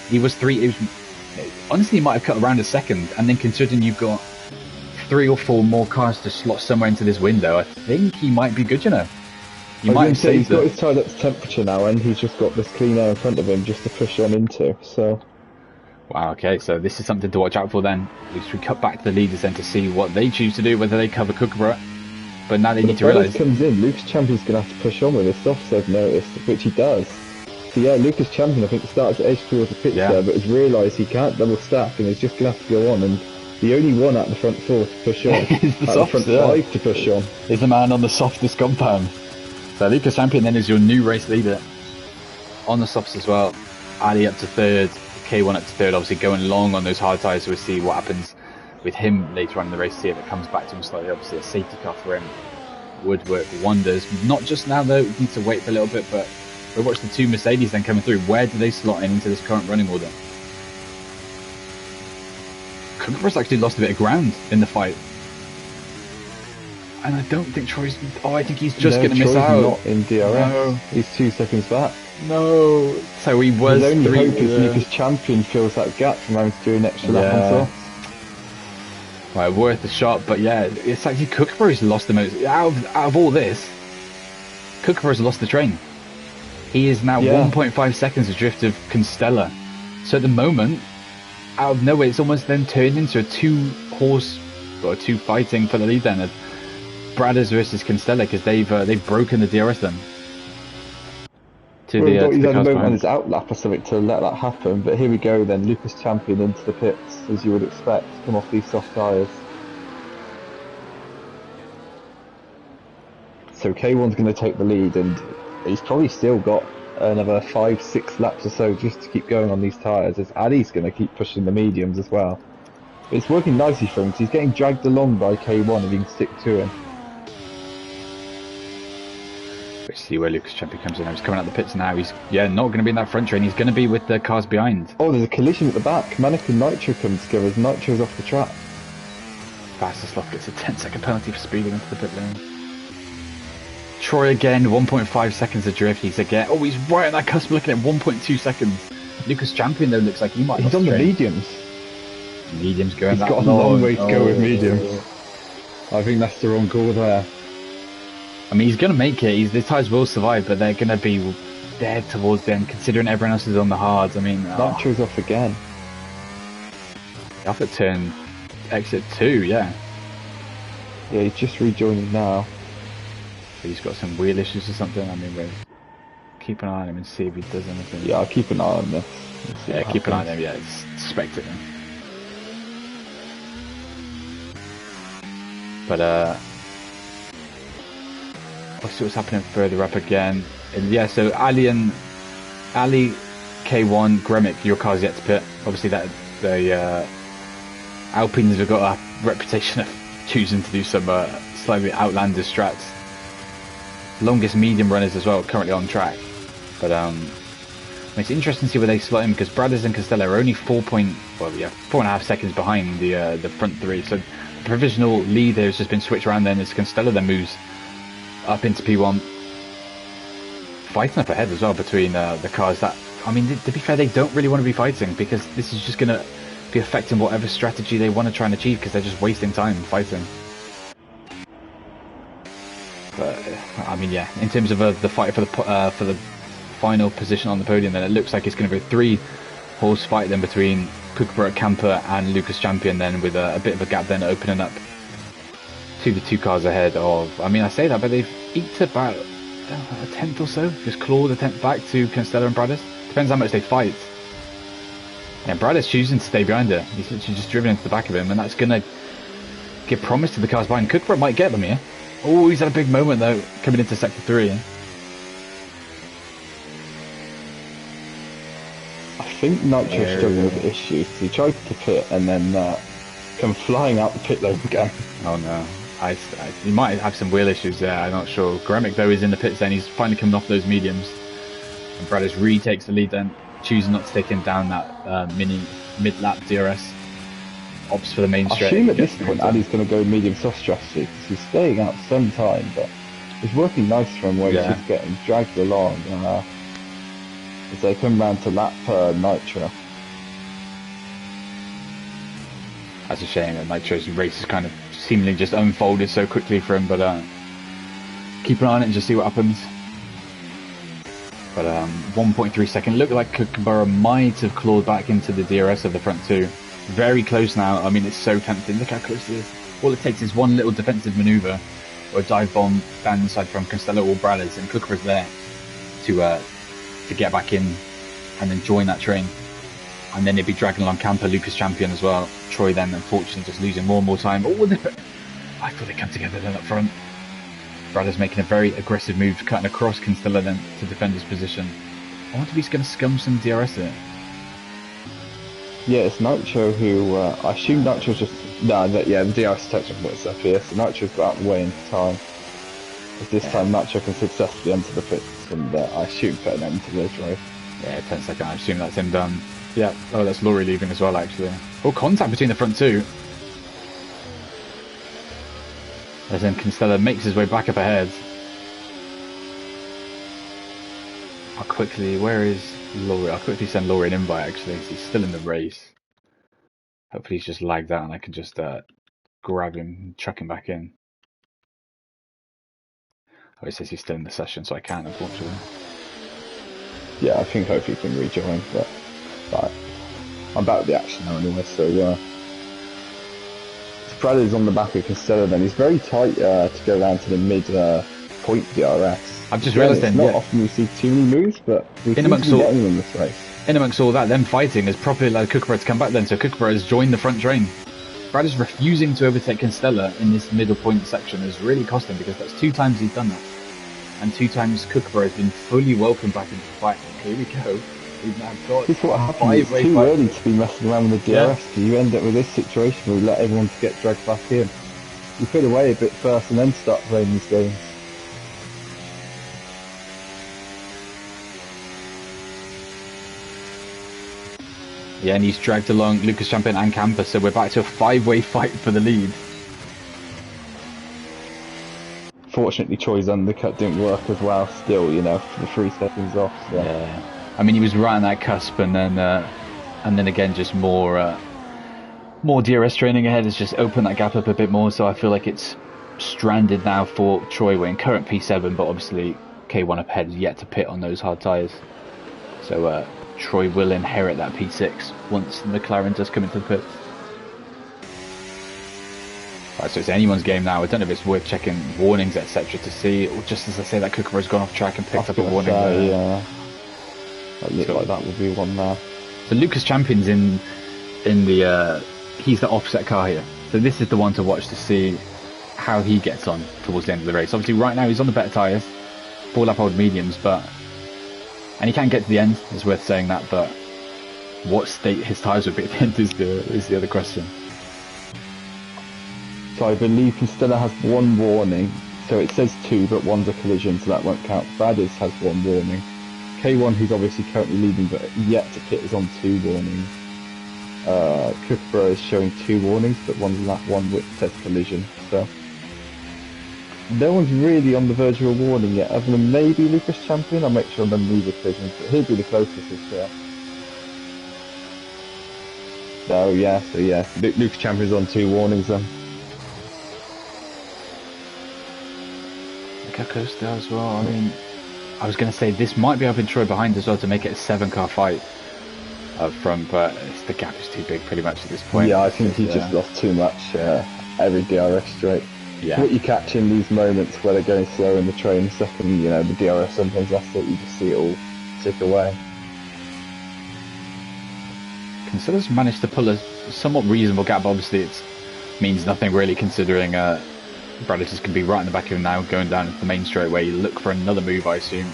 honestly, he might have cut around a second. And then considering you've got 3 or 4 more cars to slot somewhere into this window, I think he might be good. You know, might say he's got his tied up to temperature now, and he's just got this clean air in front of him just to push on into. So. Wow, okay, so this is something to watch out for then. We cut back to the leaders then to see what they choose to do, whether they cover Kookaburra. But now they need to realise... comes in, Lucas Champion's going to have to push on with his softs, I've noticed, which he does. So yeah, Lucas Champion, I think, starts at edge towards the pit there, but has realised he can't double stack and he's just going to have to go on. And the only one at the front 4 to push on, is the front 5 to push on, is the man on the softest compound. So Lucas Champion then is your new race leader on the softs as well. Ali up to 3rd. K1 up to 3rd, obviously going long on those hard tyres, so we'll see what happens with him later on in the race, see if it comes back to him slightly. Obviously a safety car for him would work wonders. Not just now though, we need to wait for a little bit, but we'll watch the 2 Mercedes then coming through. Where do they slot into this current running order? Kookaburra's actually lost a bit of ground in the fight. And I don't think Troy's... Oh, I think he's just going to miss out. Not in DRS. No. He's 2 seconds back. No. So he was... His only hope is Lucas Champion fills that gap from having to do an extra lap on top. Right, worth a shot, but yeah, it's actually Kookaburra's lost the most. Out of all this, Kookaburra's lost the train. He is now 1.5 seconds adrift of Constella. So at the moment, out of nowhere, it's almost then turned into a 2-horse, or 2 fighting for the lead then. Bradders versus Constella, because they've broken the DRS then. He's had a moment on his outlap or something to let that happen, but here we go then, Lucas Champion into the pits, as you would expect, come off these soft tyres. So K1's going to take the lead, and he's probably still got another 5-6 laps or so just to keep going on these tyres, as Ali's going to keep pushing the mediums as well. But it's working nicely for him, because he's getting dragged along by K1 if he can stick to him. Let's see where Lucas Champion comes in. He's coming out the pits now. He's not going to be in that front train. He's going to be with the cars behind. Oh, there's a collision at the back. Manic and Nitro come together as Nitro's off the track. Fastest lap gets a 10-second penalty for speeding into the pit lane. Troy again, 1.5 seconds adrift. He's again. Oh, he's right on that cusp, looking at 1.2 seconds. Lucas Champion though looks like he might. He's on the mediums. Mediums going. He's got a long way to go with mediums. I think that's the wrong call there. I mean, he's going to make it. The tyres will survive, but they're going to be there towards the end, considering everyone else is on the hards. I mean... Nitro's off again. Off at turn exit 2, yeah. Yeah, he's just rejoining now. So he's got some wheel issues or something. I mean, we'll keep an eye on him and see if he does anything. Yeah, I'll keep an eye on this. Yeah, keep an eye on him. Yeah, suspect it. But, let's see what's happening further up again. And yeah, so Ali, K1, Gremic, your car's yet to pit. Obviously, the Alpines have got a reputation of choosing to do some slightly outlandish strats. Longest medium runners as well, currently on track. But it's interesting to see where they slot in, because Bradders and Costello are only 4.5 seconds behind the front 3. So the provisional lead there has just been switched around then as Costello then moves up into P1, fighting up ahead as well between the cars that, I mean, to be fair, they don't really want to be fighting, because this is just going to be affecting whatever strategy they want to try and achieve, because they're just wasting time fighting. But I mean, yeah, in terms of the fight for the final position on the podium, then it looks like it's going to be a 3-horse fight then between Kookaburra Camper and Lucas Champion, then with a bit of a gap then opening up to the 2 cars ahead of, I mean, I say that, but they've eked about a tenth or so. Just claw the tenth back to Constello and Bradis. Depends how much they fight. And Bradis choosing to stay behind her. He's literally just driven into the back of him, and that's going to give promise to the cars behind. Cookborough might get them here. Oh, he's had a big moment though, coming into sector 3. I think Nitro struggled with issues. He tried to pit and then come flying out the pit lane again. Oh no. He might have some wheel issues there, I'm not sure. Gremic though is in the pit lane, he's finally coming off those mediums. And Bradis retakes the lead then, choosing not to take him down that mini mid-lap DRS. Opts for the main straight. I assume at this point Addy's going to go medium soft strategy, because he's staying out some time, but it's working nice for him where he's just getting dragged along as they come round to lap Nitro. That's a shame that Nitro's race is kind of seemingly just unfolded so quickly for him, but keep an eye on it and just see what happens. But 1.3 second, looked like Kookaburra might have clawed back into the DRS of the front two. Very close now. I mean, it's so tempting. Look how close it is. All it takes is one little defensive manoeuvre or a dive bomb down the side from Costello or Bradis, and Kookaburra's there to get back in and then join that train. And then they'd be dragging along Camper, Lucas Champion as well. Troy then, unfortunately, just losing more and more time. Oh, I thought they come together then up front. Bradis making a very aggressive move, cutting across Constello then to defend his position. I wonder if he's going to scum some DRS here. Yeah, it's Nitro who, I assume Nitro's just, the DRS touching points up here, so Nitro's got out of the way in time. As this time Nitro can successfully enter the pits, and I assume put an end to this race. Yeah, 10 seconds, I assume that's him done. Yeah, oh, that's Laurie leaving as well, actually. Oh, contact between the front two. As then Constello makes his way back up ahead. Where is Laurie? I'll quickly send Laurie an invite, actually, because he's still in the race. Hopefully he's just lagged out and I can just grab him and chuck him back in. Oh, it says he's still in the session, so I can't, unfortunately. Yeah, I think hopefully he can rejoin, but I'm back with the action now anyway, so Bradis on the back of Costello then. He's very tight to go around to the mid point DRS. I've just realised then, not often we see too many moves, but we seem to be getting in this race. In amongst all that, them fighting has properly allowed Kookaburra to come back then, so Kookaburra has joined the front train. Bradis refusing to overtake Constello in this middle point section has really cost him, because that's 2 times he's done that. And 2 times Kookaburra has been fully welcomed back into the fight. Here we go. We've now got this is what happens. It's too early to be messing around with the DRS, because you end up with this situation where we let everyone get dragged back in. You put away a bit first and then start playing these games. Yeah, and he's dragged along Lucas Champion and Camper, so we're back to a 5-way fight for the lead. Fortunately, Troy's undercut didn't work as well still, you know, for the 3 seconds off. So. Yeah. I mean, he was right on that cusp, and then again, just more DRS training ahead has just opened that gap up a bit more, so I feel like it's stranded now for Troy. We're in current P7, but obviously K1 up ahead is yet to pit on those hard tyres. So Troy will inherit that P6 once the McLaren does come into the pit. Right, so it's anyone's game now. I don't know if it's worth checking warnings, etc. to see, or just as I say that Kookaburra's gone off track and picked up a warning. Yeah. That looks like that would be one there. So Lucas Champion's in the he's the offset car here. So this is the one to watch to see how he gets on towards the end of the race. Obviously right now he's on the better tyres, 4-lap old mediums, and he can get to the end, it's worth saying that, but what state his tyres would be at the end is the other question. So I believe Costello has 1 warning, so it says 2, but 1's a collision, so that won't count. Bradis has 1 warning. K1, who's obviously currently leading, but yet to pit, is on 2 warnings. Kookaburra is showing 2 warnings, but 1's lap 1 which says collision, so no one's really on the verge of a warning yet, other than maybe Lucas Champion. I'll make sure none of these are collisions, but he'll be the closest, is So yeah, Lucas Champion's on 2 warnings then. Look how close they are as well. I mean, I was going to say this might be helping Troy behind as well to make it a 7-car fight up front, but the gap is too big pretty much at this point. Yeah, I think he just lost too much every DRS straight. what you catch in these moments where they're going slow in the train, second, the DRS, sometimes that's it, you just see it all tick away. Consider's managed to pull a somewhat reasonable gap. Obviously, it means nothing really, considering Brothers can be right in the back of him now, going down into the main straightaway. Look for another move, I assume.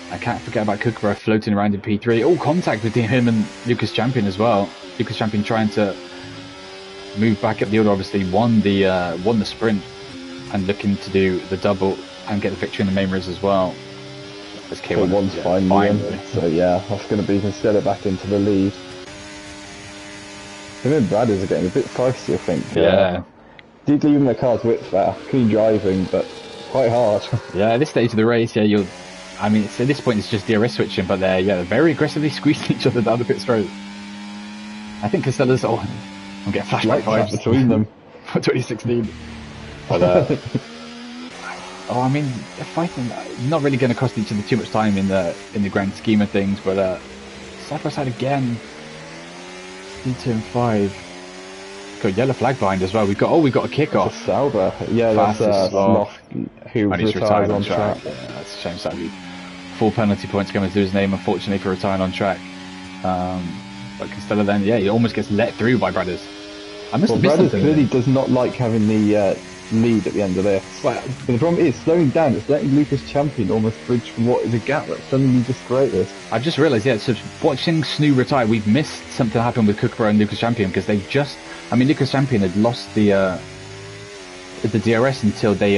I can't forget about Kookaburra floating around in P3. Oh, contact between him and Lucas Champion as well. Lucas Champion trying to move back up the order. Obviously, won the sprint and looking to do the double and get the victory in the main race as well. As K1's finally. So yeah, that's going to be Constella back into the lead. Him and Brothers are getting a bit feisty, I think. Yeah. Did leave him the car's width there. Clean driving, but quite hard. Yeah, at this stage of the race, at this point it's just DRS switching, but they're very aggressively squeezing each other down the pit straight. I think Costella's, I'm getting flashback vibes between them for 2016. But they're fighting. Not really going to cost each other too much time in the grand scheme of things, but side by side again. Into and 5. Got yellow flag behind as well. We've got a kickoff. Sauber. Yeah, that's Sloth, who retired on track. Yeah, that's a shame. Sadly, 4 penalty points coming to his name, unfortunately, for retiring on track. But Costella then, he almost gets let through by Brothers. Brothers clearly does not like having the lead at the end of this. But the problem is, slowing down, it's letting Lucas Champion almost bridge from what is a gap that's suddenly just greater. I've just realised, so watching Snoo retire, we've missed something happen with Kookaburra and Lucas Champion, because they've just... Lucas Champion had lost the DRS until they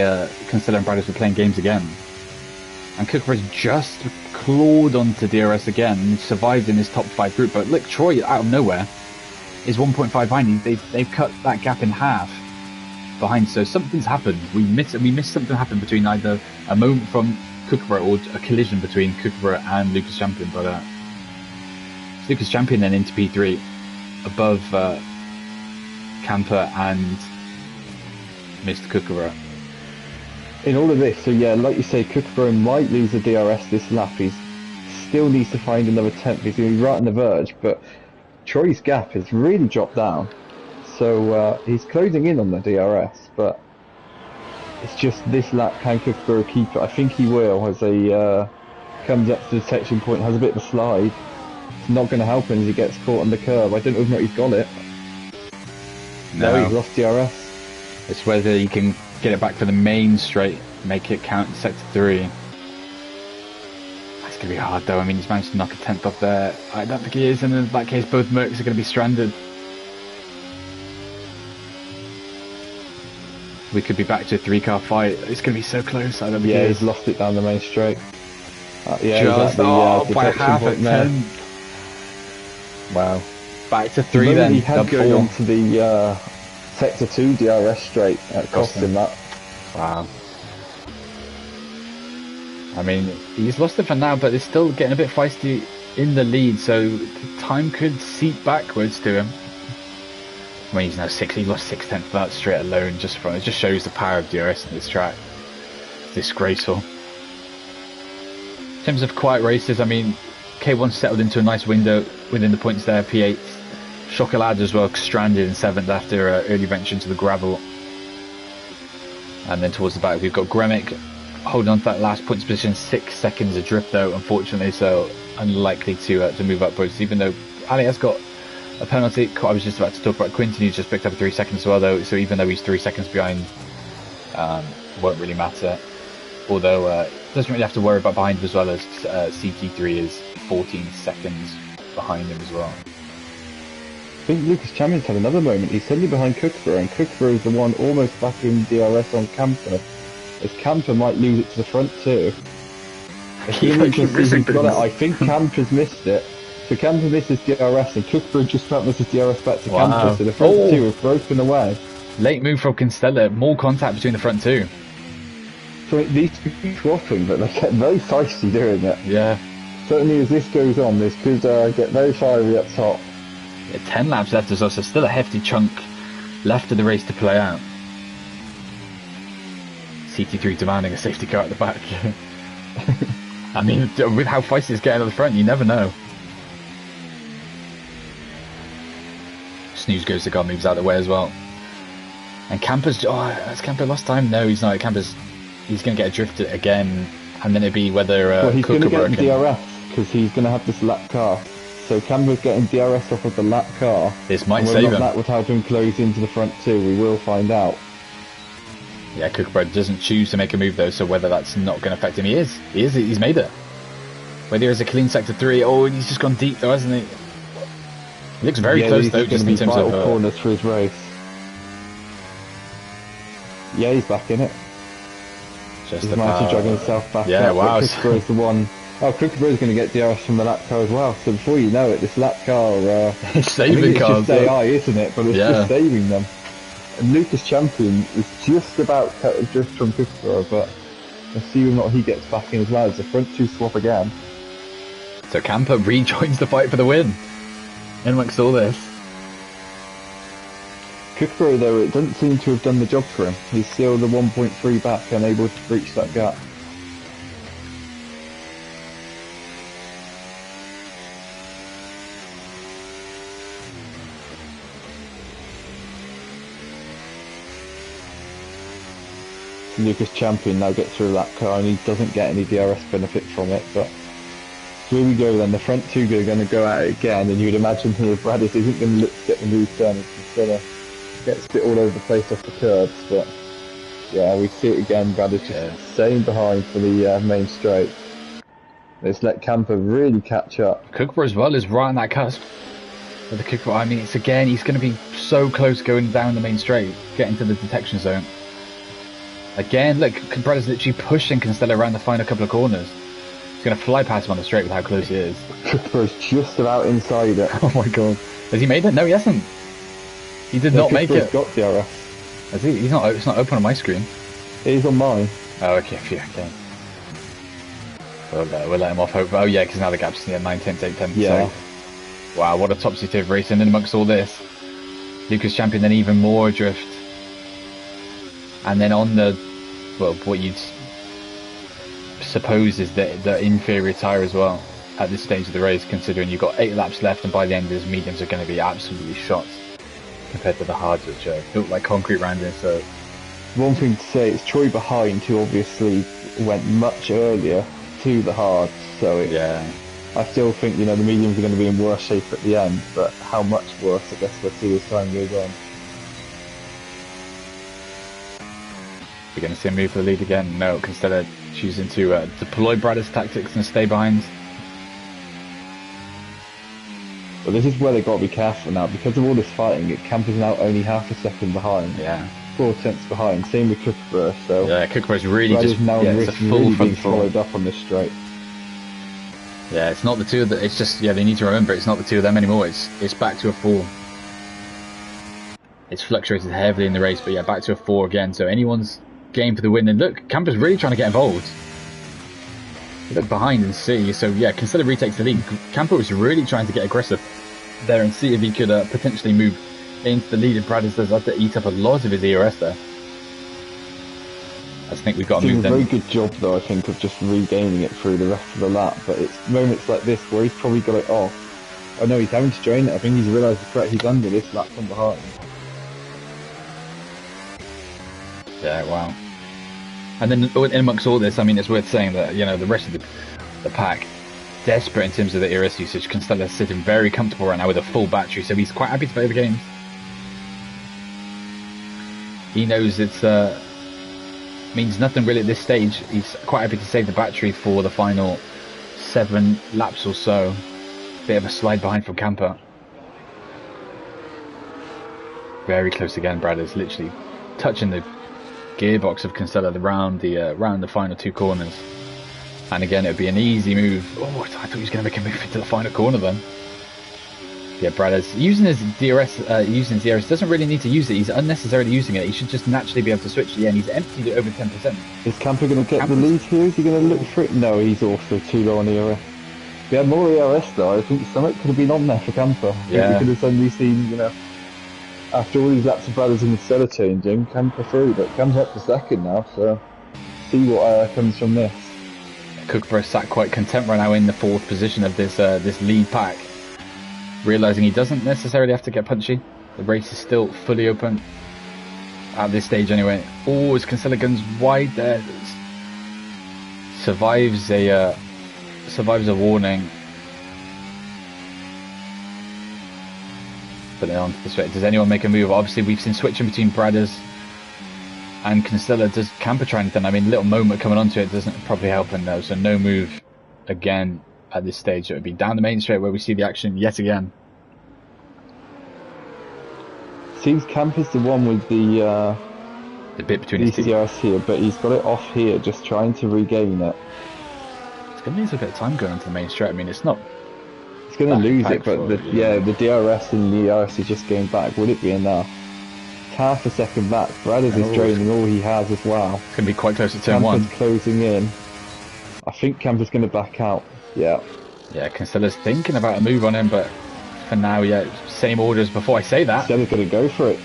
Constella and Brothers were playing games again. And Kookaburra's just clawed onto DRS again and survived in this top 5 group. But look, Troy, out of nowhere, is 1.5 behind. They've cut that gap in half behind, so something's happened. We missed something happen between either a moment from Kookaburra or a collision between Kookaburra and Lucas Champion. But Lucas Champion then into P3 above Camper and Mr. Kookaburra. In all of this, so yeah, like you say, Kookaburra might lose the DRS this lap. He still needs to find another 10th. He's going to be right on the verge, but Troy's gap has really dropped down. So he's closing in on the DRS, but it's just this lap, can Kookaburra keep it? I think he will, as he comes up to the detection point, has a bit of a slide. It's not going to help him as he gets caught on the curb. I don't know if he's got it. No, he's lost DRS. It's whether he can get it back for the main straight, make it count sector 3. That's going to be hard though. He's managed to knock a 10th off there. I don't think he is, and in that case both Mercs are going to be stranded. We could be back to a 3-car fight. It's going to be so close. I don't think he's lost it down the main straight. Just by half a 10. Wow. Back to 3 then. He had going on to the sector 2 DRS straight. That cost him that. Wow. He's lost it for now, but it's still getting a bit feisty in the lead, so the time could seep backwards to him. He's now 6. He lost 6/10 for that straight alone. It just shows the power of DRS in this track. It's disgraceful. In terms of quiet races, K1 settled into a nice window within the points there. P8. Chocolade as well, stranded in 7th after early venture into the gravel. And then towards the back we've got Gremic holding on to that last points position, 6 seconds adrift though, unfortunately, so unlikely to move upwards, even though Ali has got a penalty. I was just about to talk about Quinton, who's just picked up 3 seconds as well though, so even though he's 3 seconds behind, won't really matter. Although doesn't really have to worry about behind him as well, as CT3 is 14 seconds behind him as well. I think Lucas Champion's had another moment. He's suddenly behind Kookaburra, and Kookaburra is the one almost back in DRS on Camper, as Camper might lose it to the front too. I think Camper's missed it. So Camper misses DRS, and Kookaburra just about misses DRS back to Camper, so the front two have broken away. Late move from Constella, more contact between the front two. So these keep swapping, but they get very feisty doing it. Yeah. Certainly as this goes on, this could get very fiery up top. 10 laps left as well, so still a hefty chunk left of the race to play out. CT3 demanding a safety car at the back. With how feisty it's getting at the front, you never know. Snooze goes to car, moves out of the way as well. And Camper's, has Camper lost time? No, he's not. He's going to get drifted again, and then it'd be whether well, he's going to get can... DRS because he's going to have this lap car. So Camper's getting DRS off of the lap car. This might save him. That would help him close into the front two. We will find out. Yeah, Kookaburra doesn't choose to make a move though, so whether that's not going to affect him, he is. He's made it. Whether it's a clean sector 3, he's just gone deep though, hasn't he? He looks very close though, just in terms of corners for his race. Yeah, he's back in it. He's managed to drag himself back. Yeah, wow. Kookaburra's the one. Kookaburra's going to get DRS from the lap car as well. So before you know it, this lap car, it's saving cars. It's just AI, isn't it? But it's just saving them. And Lucas Champion is just about cut a drift from Kookaburra, but let's see whether or not he gets back in as well. It's a front two swap again. So Camper rejoins the fight for the win. In amongst all this. Kookaburra, though, it doesn't seem to have done the job for him. He's still the 1.3 back, unable to breach that gap. Lucas Champion now gets through that car and he doesn't get any DRS benefit from it, but here we go then. The front two are going to go at it again, and you'd imagine here Braddis isn't going to look to get the move done. He's going to get spit all over the place off the curbs, but yeah, we see it again. Braddis just staying behind for the main straight. Let's let Camper really catch up. Kookaburra as well is right on that cusp. But the Kookaburra, I mean, it's again, he's going to be so close going down the main straight, getting to the detection zone. Again, look, Braddis literally pushing Constello around the final couple of corners. He's going to fly past him on the straight with how close he is. Kookaburra's just about inside it. Oh my god. Has he made it? No, he hasn't. He did not make it. Got DRS. Has he? It's not open on my screen. It is on mine. Oh, okay. Okay. We'll let him off hope. Oh yeah, because now the gap's 9/10, 8/10. Yeah. So, wow, what a topsy-turvy racing in amongst all this. Lucas Champion then even more drift. And then on the, well, what you'd suppose is the inferior tyre as well at this stage of the race, considering you've got 8 laps left, and by the end of this, mediums are going to be absolutely shot compared to the hards, which are built like concrete around here. So, one thing to say, it's Troy behind who obviously went much earlier to the hards. So yeah, I still think the mediums are going to be in worse shape at the end, but how much worse, I guess we'll see as time goes on. We're going to see him move for the lead again. No, instead of choosing to deploy Braddis tactics and stay behind. But this is where they've got to be careful now. Because of all this fighting, Camper's now only half a second behind. Yeah. 4 tenths behind. Same with Kookaburra. So yeah, Kookaburra's really Braddis just now it's a full really front being followed up on this straight. Yeah, it's not the two of them. It's just, they need to remember it's not the two of them anymore. It's back to a 4. It's fluctuated heavily in the race, but yeah, back to a 4 again. So anyone's game for the win. And look, Camper's really trying to get involved. Look behind and see. So yeah, Constello retakes the lead. Camper was really trying to get aggressive there and see if he could potentially move into the lead. If Braddis does have to eat up a lot of his ERS there. I think we've got to move them. Doing a very good job though, I think, of just regaining it through the rest of the lap. But it's moments like this where he's probably got it off. Oh no, he's having to join it. I think he's realised the threat he's under this lap from behind. Yeah, wow. And then in amongst all this, I mean, it's worth saying that, the rest of the pack, desperate in terms of the ERS usage. Constello's sitting very comfortable right now with a full battery, so he's quite happy to play the games. He knows it's means nothing really at this stage. He's quite happy to save the battery for the final 7 laps or so. Bit of a slide behind from Camper. Very close again. Braddis literally touching the gearbox of Constello around the final 2 corners. And again, it would be an easy move. Oh, I thought he was going to make a move into the final corner then. Yeah, Braddis using his DRS, doesn't really need to use it. He's unnecessarily using it. He should just naturally be able to switch. Yeah, and he's emptied it over 10%. Is Camper going to get the lead here? Is he going to look for it? No, he's also too low on ERS. If he had more ERS though, I think something could have been on there for Camper. Yeah. We could have suddenly seen, after all these laps of Braddis and Constello changing, Camper through, but comes up to second now, so see what comes from this. Kookaburra sat quite content right now in the 4th position of this lead pack, realising he doesn't necessarily have to get punchy. The race is still fully open. at this stage anyway. Oh, as Kinsella guns wide there. Survives a warning. Put it onto the straight. Does anyone make a move? Obviously, we've seen switching between Bradders and Kinsella. Does Camper try anything? I mean, little moment coming onto it doesn't probably help him though. So no move again at this stage. It would be down the main straight where we see the action yet again. Seems Camper's the one with the bit between his teeth here, but he's got it off here, just trying to regain it. It's going to need a bit of time going into the main straight. I mean, it's not. It's going to lose it, but the DRS and the ERS is just going back. Would it be enough? Half a second back. Bradders is draining all he has as well. It's going to be quite close to turn one. Camper's closing in. I think Camper's going to back out. Yeah. Yeah, Kinsella's thinking about a move on him, but for now, yeah, same order as before. I say that. Kinsella's going to go for it.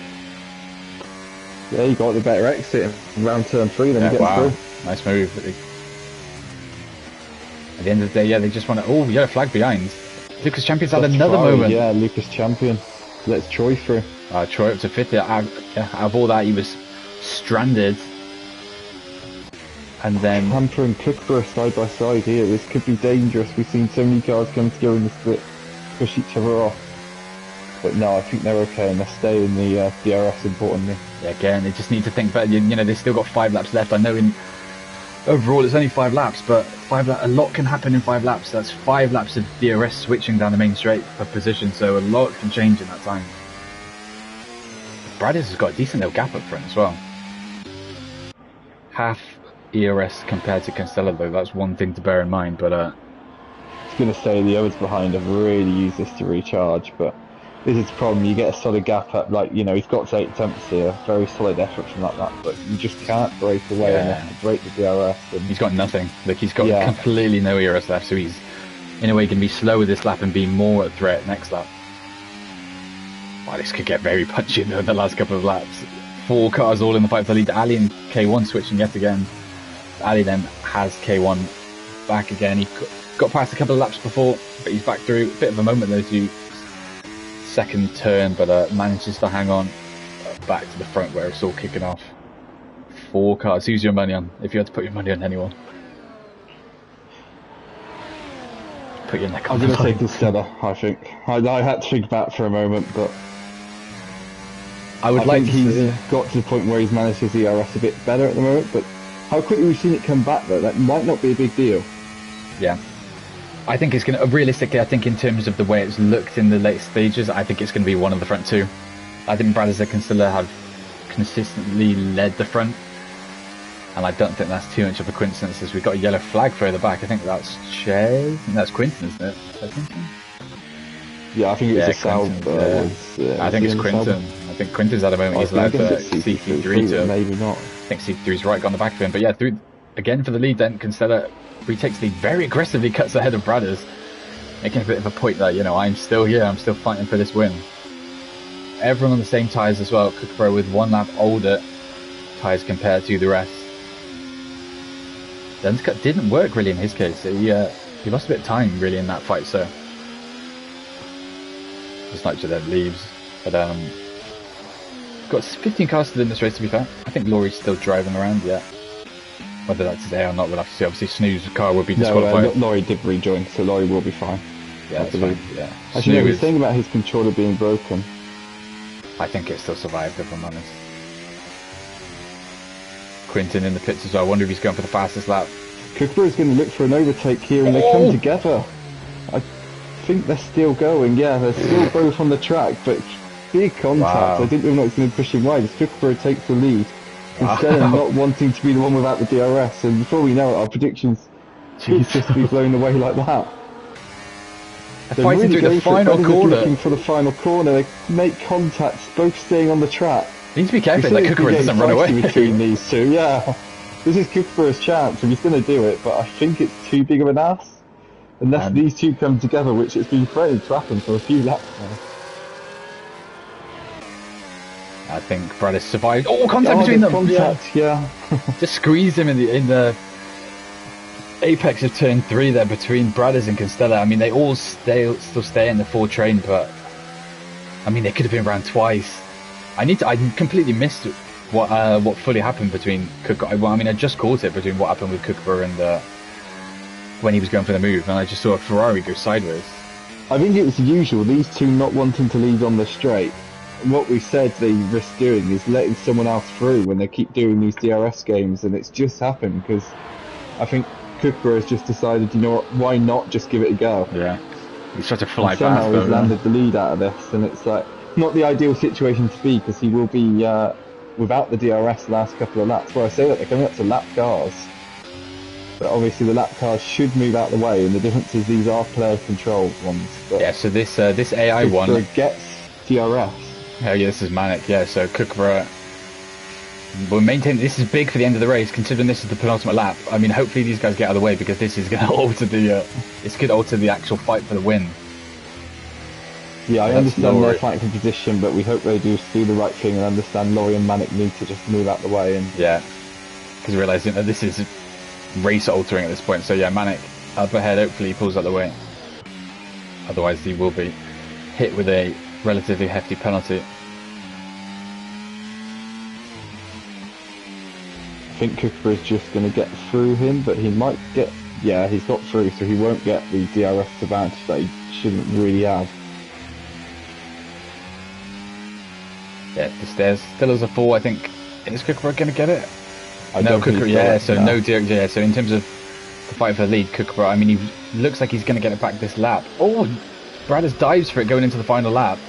Yeah, you got the better exit around turn 3, then you get through. Nice move. At the end of the day, yeah, they just want to. Oh, yeah, flag behind. Lucas Champion's had another moment. Yeah, Lucas Champion. Let's Troy through. Troy up to 5th. Out of all that, he was stranded. And then Camper and Kookaburra side by side here. This could be dangerous. We've seen so many cars come together in the split, push each other off. But no, I think they're okay and they're staying in the DRS importantly. Yeah, again, they just need to think better. You know, they've still got 5 laps left. I know overall it's only 5 laps, but a lot can happen in 5 laps. That's 5 laps of DRS switching down the main straight for position, so a lot can change in that time. Bradders has got a decent little gap up front as well. Half ERS compared to Kinsella though, that's one thing to bear in mind, but I was going to say the others behind have really used this to recharge, but this is the problem. You get a solid gap up, like, you know, he's got 8 attempts here, very solid effort from that lap, but you just can't break away enough to break the DRS. And he's got nothing. Like, he's got completely no ERS left, so he's in a way going to be slower this lap and be more a threat next lap. Wow, this could get very punchy though in the last couple of laps. 4 cars all in the fight for the lead. Ali and K1 switching yet again. Ali then has K1 back again. He got past a couple of laps before, but he's back through. A bit of a moment though to second turn, but manages to hang on back to the front where it's all kicking off. 4 cars. Who's your money on? If you had to put your money on anyone, put your neck on. I'm going to say Kinsella, I think. I had to think about it for a moment, but I think he's got to the point where he's managed his ERS a bit better at the moment, but how quickly we've seen it come back though, that might not be a big deal. Yeah. I think it's going to, realistically, I think in terms of the way it's looked in the late stages, I think it's going to be one of the front 2. I think Bradders and Kinsella have consistently led the front, and I don't think that's too much of a coincidence as we've got a yellow flag further back. I think that's Ches, and that's Quinton, isn't it? Yeah, I think it's a Sal. I think it's Quinton. I think Quinton's had a moment. He's allowed for CC3 to. Maybe not. I think CC3's right on the back of him. But yeah, through again for the lead then. Kinsella retakes the lead, very aggressively cuts ahead of Bradders, making a bit of a point that, you know, I'm still here, I'm still fighting for this win. Everyone on the same tyres as well. Kookaburra with 1 lap older tyres compared to the rest. The undercut didn't work really in his case. He lost a bit of time really in that fight, so just like then leaves. But got 15 cars to in this race, to be fair. I think Laurie's still driving around, yeah. Whether that's today or not, we'll have to see. Obviously, Snoo's car will be disqualified. No, Laurie did rejoin, so Laurie will be fine. Yeah, that's fine. Yeah. Actually, no, he's saying about his controller being broken. I think it still survived, if I'm honest. Quinton in the pits as well. I wonder if he's going for the fastest lap. Kookaburra's going to look for an overtake here, and they come together. I think they're still going. Yeah, they're still both on the track, but big contact. Wow. I didn't even know it's going to push him wide. As Kookaburra takes the lead, instead of not wanting to be the one without the DRS, and before we know it, our predictions could just be blown away like that. They're fighting through the final corner. Looking for the final corner. They make contact, both staying on the track. You need to be careful that Kookaburra doesn't run away. Between these two, yeah. This is Kookaburra's chance, and he's going to do it, but I think it's too big of an ass. Unless these two come together, which it's been threatening to happen for a few laps now. I think Bradders survived. Oh, contact between them! Contact, yeah. Just squeezed him in the apex of turn 3 there between Bradders and Kinsella. I mean, they all still stay in the 4 train, but I mean, they could have been around twice. I completely missed what fully happened between Kookaburra. Well, I mean, I just caught it between what happened with Kookaburra and when he was going for the move, and I just saw a Ferrari go sideways. I think it was usual, these two not wanting to lead on the straight. What we said they risk doing is letting someone else through when they keep doing these DRS games, and it's just happened because I think Kookaburra has just decided, you know what, why not just give it a go? Yeah, he's trying to fly and somehow past. He's landed the lead out of this, and it's like not the ideal situation to be because he will be without the DRS the last couple of laps. Well, I say that they're coming up to lap cars, but obviously the lap cars should move out the way, and the difference is these are player-controlled ones. But yeah, so this AI one gets DRS. Oh yeah, this is Manic. Yeah, so Kookaburra will maintain. This is big for the end of the race, considering this is the penultimate lap. I mean, hopefully these guys get out of the way because this is going to alter the. It's going to alter the actual fight for the win. Yeah, I understand they're fighting for position, but we hope they do the right thing and understand Laurie and Manic need to just move out the way. And yeah, because realising that this is race altering at this point. So yeah, Manic up ahead. Hopefully he pulls out the way. Otherwise, he will be hit with a relatively hefty penalty. I think Kookaburra is just going to get through him, but he might get. Yeah, he's got through, so he won't get the DRS advantage that he shouldn't really have. Yeah, the stairs still as a 4. I think is Kookaburra going to get it? No, Kookaburra. Yeah, so no DRS. Yeah, so in terms of the fight for the lead, Kookaburra. I mean, he looks like he's going to get it back this lap. Oh, Bradders dives for it going into the final lap,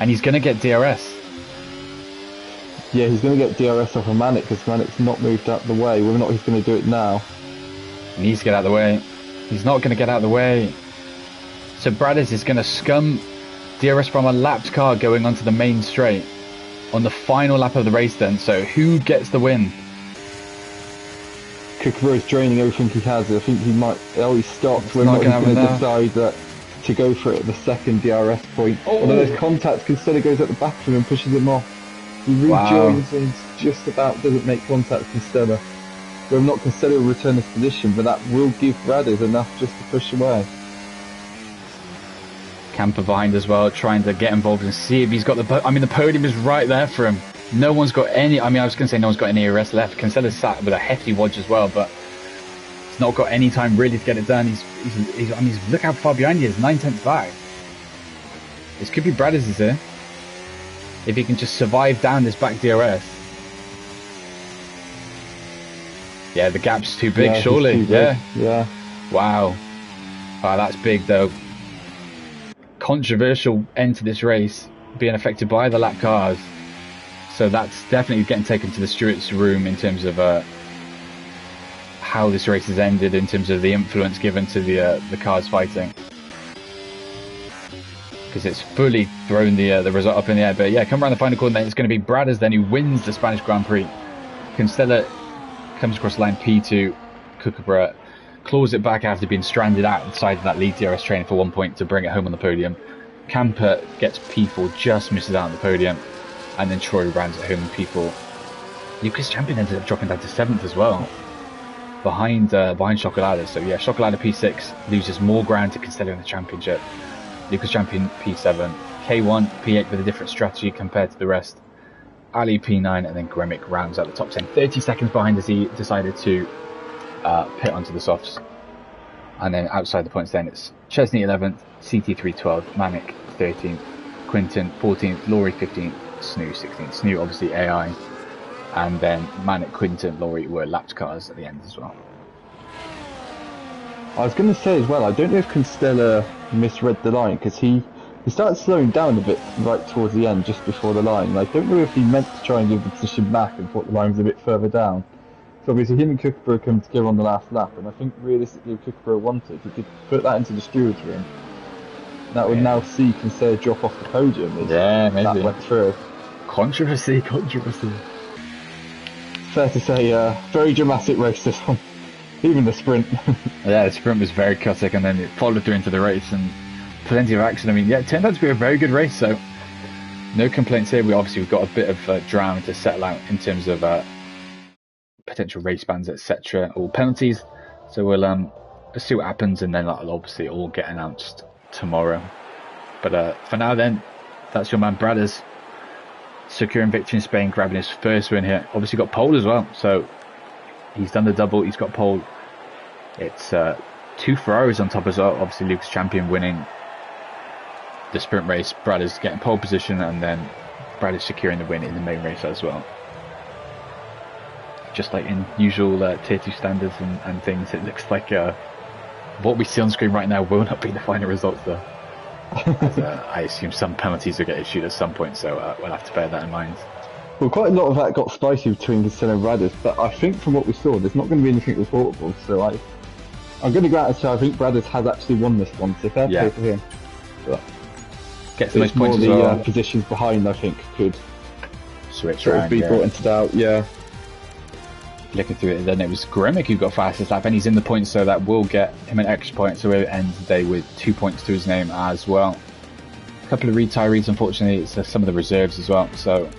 and he's going to get DRS. Yeah, he's going to get DRS off of Manic because Manic's not moved out the way. Whether or not he's going to do it now. He needs to get out of the way. He's not going to get out of the way. So Bradders is going to scum DRS from a lapped car going onto the main straight on the final lap of the race then. So who gets the win? Kookaburra is draining everything he has. I think he might. Oh, he stopped. We're not going to decide that to go for it at the second DRS point. Oh. Although there's contact, Costello goes at the back of him and pushes him off. He rejoins and just about doesn't make contact with Costello. Well, not Costello will return his position, but that will give Bradders enough just to push away. Camper behind as well, trying to get involved and see if he's got the. I mean, the podium is right there for him. No one's got any. I mean, I was going to say no one's got any arrest left. Cancella's sat with a hefty watch as well, but he's not got any time really to get it done. He's I mean, look how far behind he is, 9/10 back. This could be Bradders' here. If he can just survive down this back DRS. Yeah, the gap's too big, surely. Yeah. Wow. Wow, that's big though. Controversial end to this race, being affected by the lap cars. So that's definitely getting taken to the stewards' room in terms of how this race has ended, in terms of the influence given to the cars fighting. Because it's fully thrown the result up in the air. But yeah, come around the final corner, then it's going to be Bradders then who wins the Spanish Grand Prix. Constella comes across the line P2. Kookaburra claws it back after being stranded outside of that lead DRS train for 1 point to bring it home on the podium. Camper gets P4, just misses out on the podium. And then Troy rounds it home in P4. Lucas Champion ended up dropping down to 7th as well. Behind Chocolada. So yeah, Chocolada P6 loses more ground to Costello in the championship. Lucas Champion P7, K1 P8 with a different strategy compared to the rest. Ali P9, and then Gremic rounds out the top 10. 30 seconds behind as he decided to pit onto the softs. And then outside the points then it's Chesney 11th, CT3 12th, Manic 13th, Quinton 14th, Laurie 15th, Snoo 16th. Snoo obviously AI. And then Manic, Quinton, Laurie were lapped cars at the end as well. I was going to say as well, I don't know if Constella misread the line because he started slowing down a bit right towards the end, just before the line. I don't know if he meant to try and give the position back and thought the line was a bit further down. So obviously him and Kookaburra come together on the last lap, and I think realistically if Kookaburra wanted, he could put that into the stewards room. That would now see Constella drop off the podium. Yeah, maybe. That went through. Controversy. Fair to say, very dramatic race this one. Even the sprint. Yeah, the sprint was very chaotic, and then it followed through into the race, and plenty of action. I mean, yeah, it turned out to be a very good race, so no complaints here. We've got a bit of drama to settle out in terms of potential race bans, etc., or penalties. So we'll see what happens, and then that'll obviously all get announced tomorrow. But for now, then, that's your man Bradders securing victory in Spain, grabbing his first win here. Obviously got pole as well, so he's done the double. He's got pole. It's 2 Ferraris on top as well. Obviously Lucas Champion winning the sprint race. Brad is getting pole position, and then Brad is securing the win in the main race as well. Just like in usual tier 2 standards and things, it looks like what we see on screen right now will not be the final results though. As, I assume some penalties will get issued at some point, so we'll have to bear that in mind. Well, quite a lot of that got spicy between Castello and Bradders, but I think from what we saw, there's not going to be anything reportable, so I'm going to go out and say I think Bradders has actually won this one, so fair play for him. But gets the most points as well. well. Positions behind, I think, could switch sort around, of be brought into doubt, Looking through it, then it was Gremic who got fastest lap, and he's in the points, so that will get him an extra point, so we'll end the day with 2 points to his name as well. A couple of retirees, unfortunately, it's some of the reserves as well, so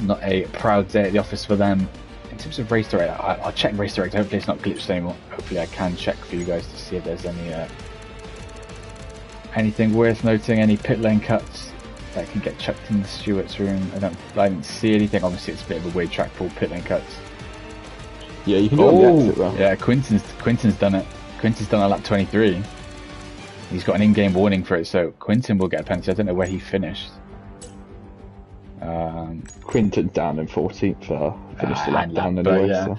not a proud day at the office for them. In terms of race director, I'll check race director, hopefully it's not glitched anymore. Hopefully I can check for you guys to see if there's any anything worth noting, any pit lane cuts that can get chucked in the Stewart's room. I didn't see anything. Obviously it's a bit of a weird track for pit lane cuts. Yeah, you can do it on the exit though. Yeah, Quinton's done it. Quinton's done a lap 23. He's got an in-game warning for it, so Quinton will get a penalty. I don't know where he finished. Quinton down in 14th, finished the lap down anyway.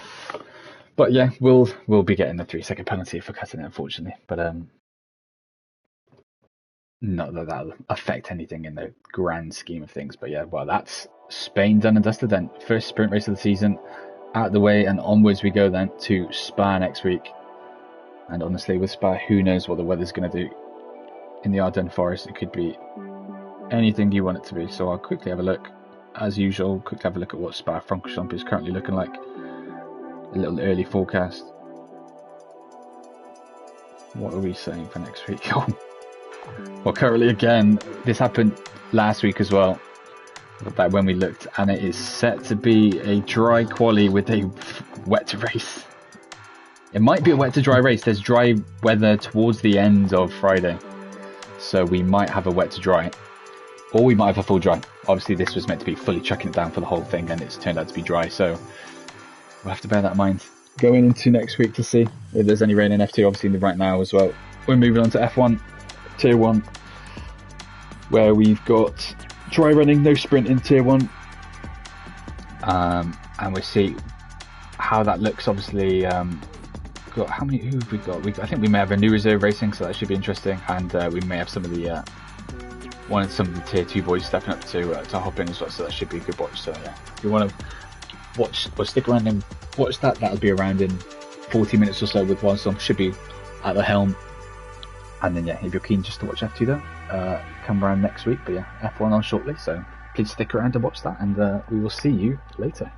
But yeah, we'll be getting the 3-second penalty for cutting it, unfortunately. But not that that'll affect anything in the grand scheme of things. But yeah, well, that's Spain done and dusted then. First sprint race of the season out of the way, and onwards we go then to Spa next week. And honestly, with Spa, who knows what the weather's going to do in the Ardennes Forest. It could be anything you want it to be. So I'll quickly have a look, as usual, quickly have a look at what Spa-Francorchamps is currently looking like. A little early forecast. What are we saying for next week? Well, currently again, this happened last week as well, back when we looked, and it is set to be a dry quali with a wet to race. It might be a wet to dry race. There's dry weather towards the end of Friday, so we might have a wet to dry, or we might have a full dry. Obviously this was meant to be fully chucking it down for the whole thing, and it's turned out to be dry, so we'll have to bear that in mind going into next week to see if there's any rain in F2. Obviously right now as well, we're moving on to F1 Tier 1, where we've got dry running, no sprint in Tier 1, and we'll see how that looks. Obviously who have we got? I think we may have a new reserve racing, so that should be interesting, and we may have some of the some of the Tier 2 boys stepping up to hop in as well, so that should be a good watch. So yeah, if you want to watch or stick around and watch that, that'll be around in 40 minutes or so with one, so should be at the helm. And then yeah, if you're keen just to watch F2 though, come around next week. But yeah, F1 on shortly, so please stick around to watch that, and we will see you later.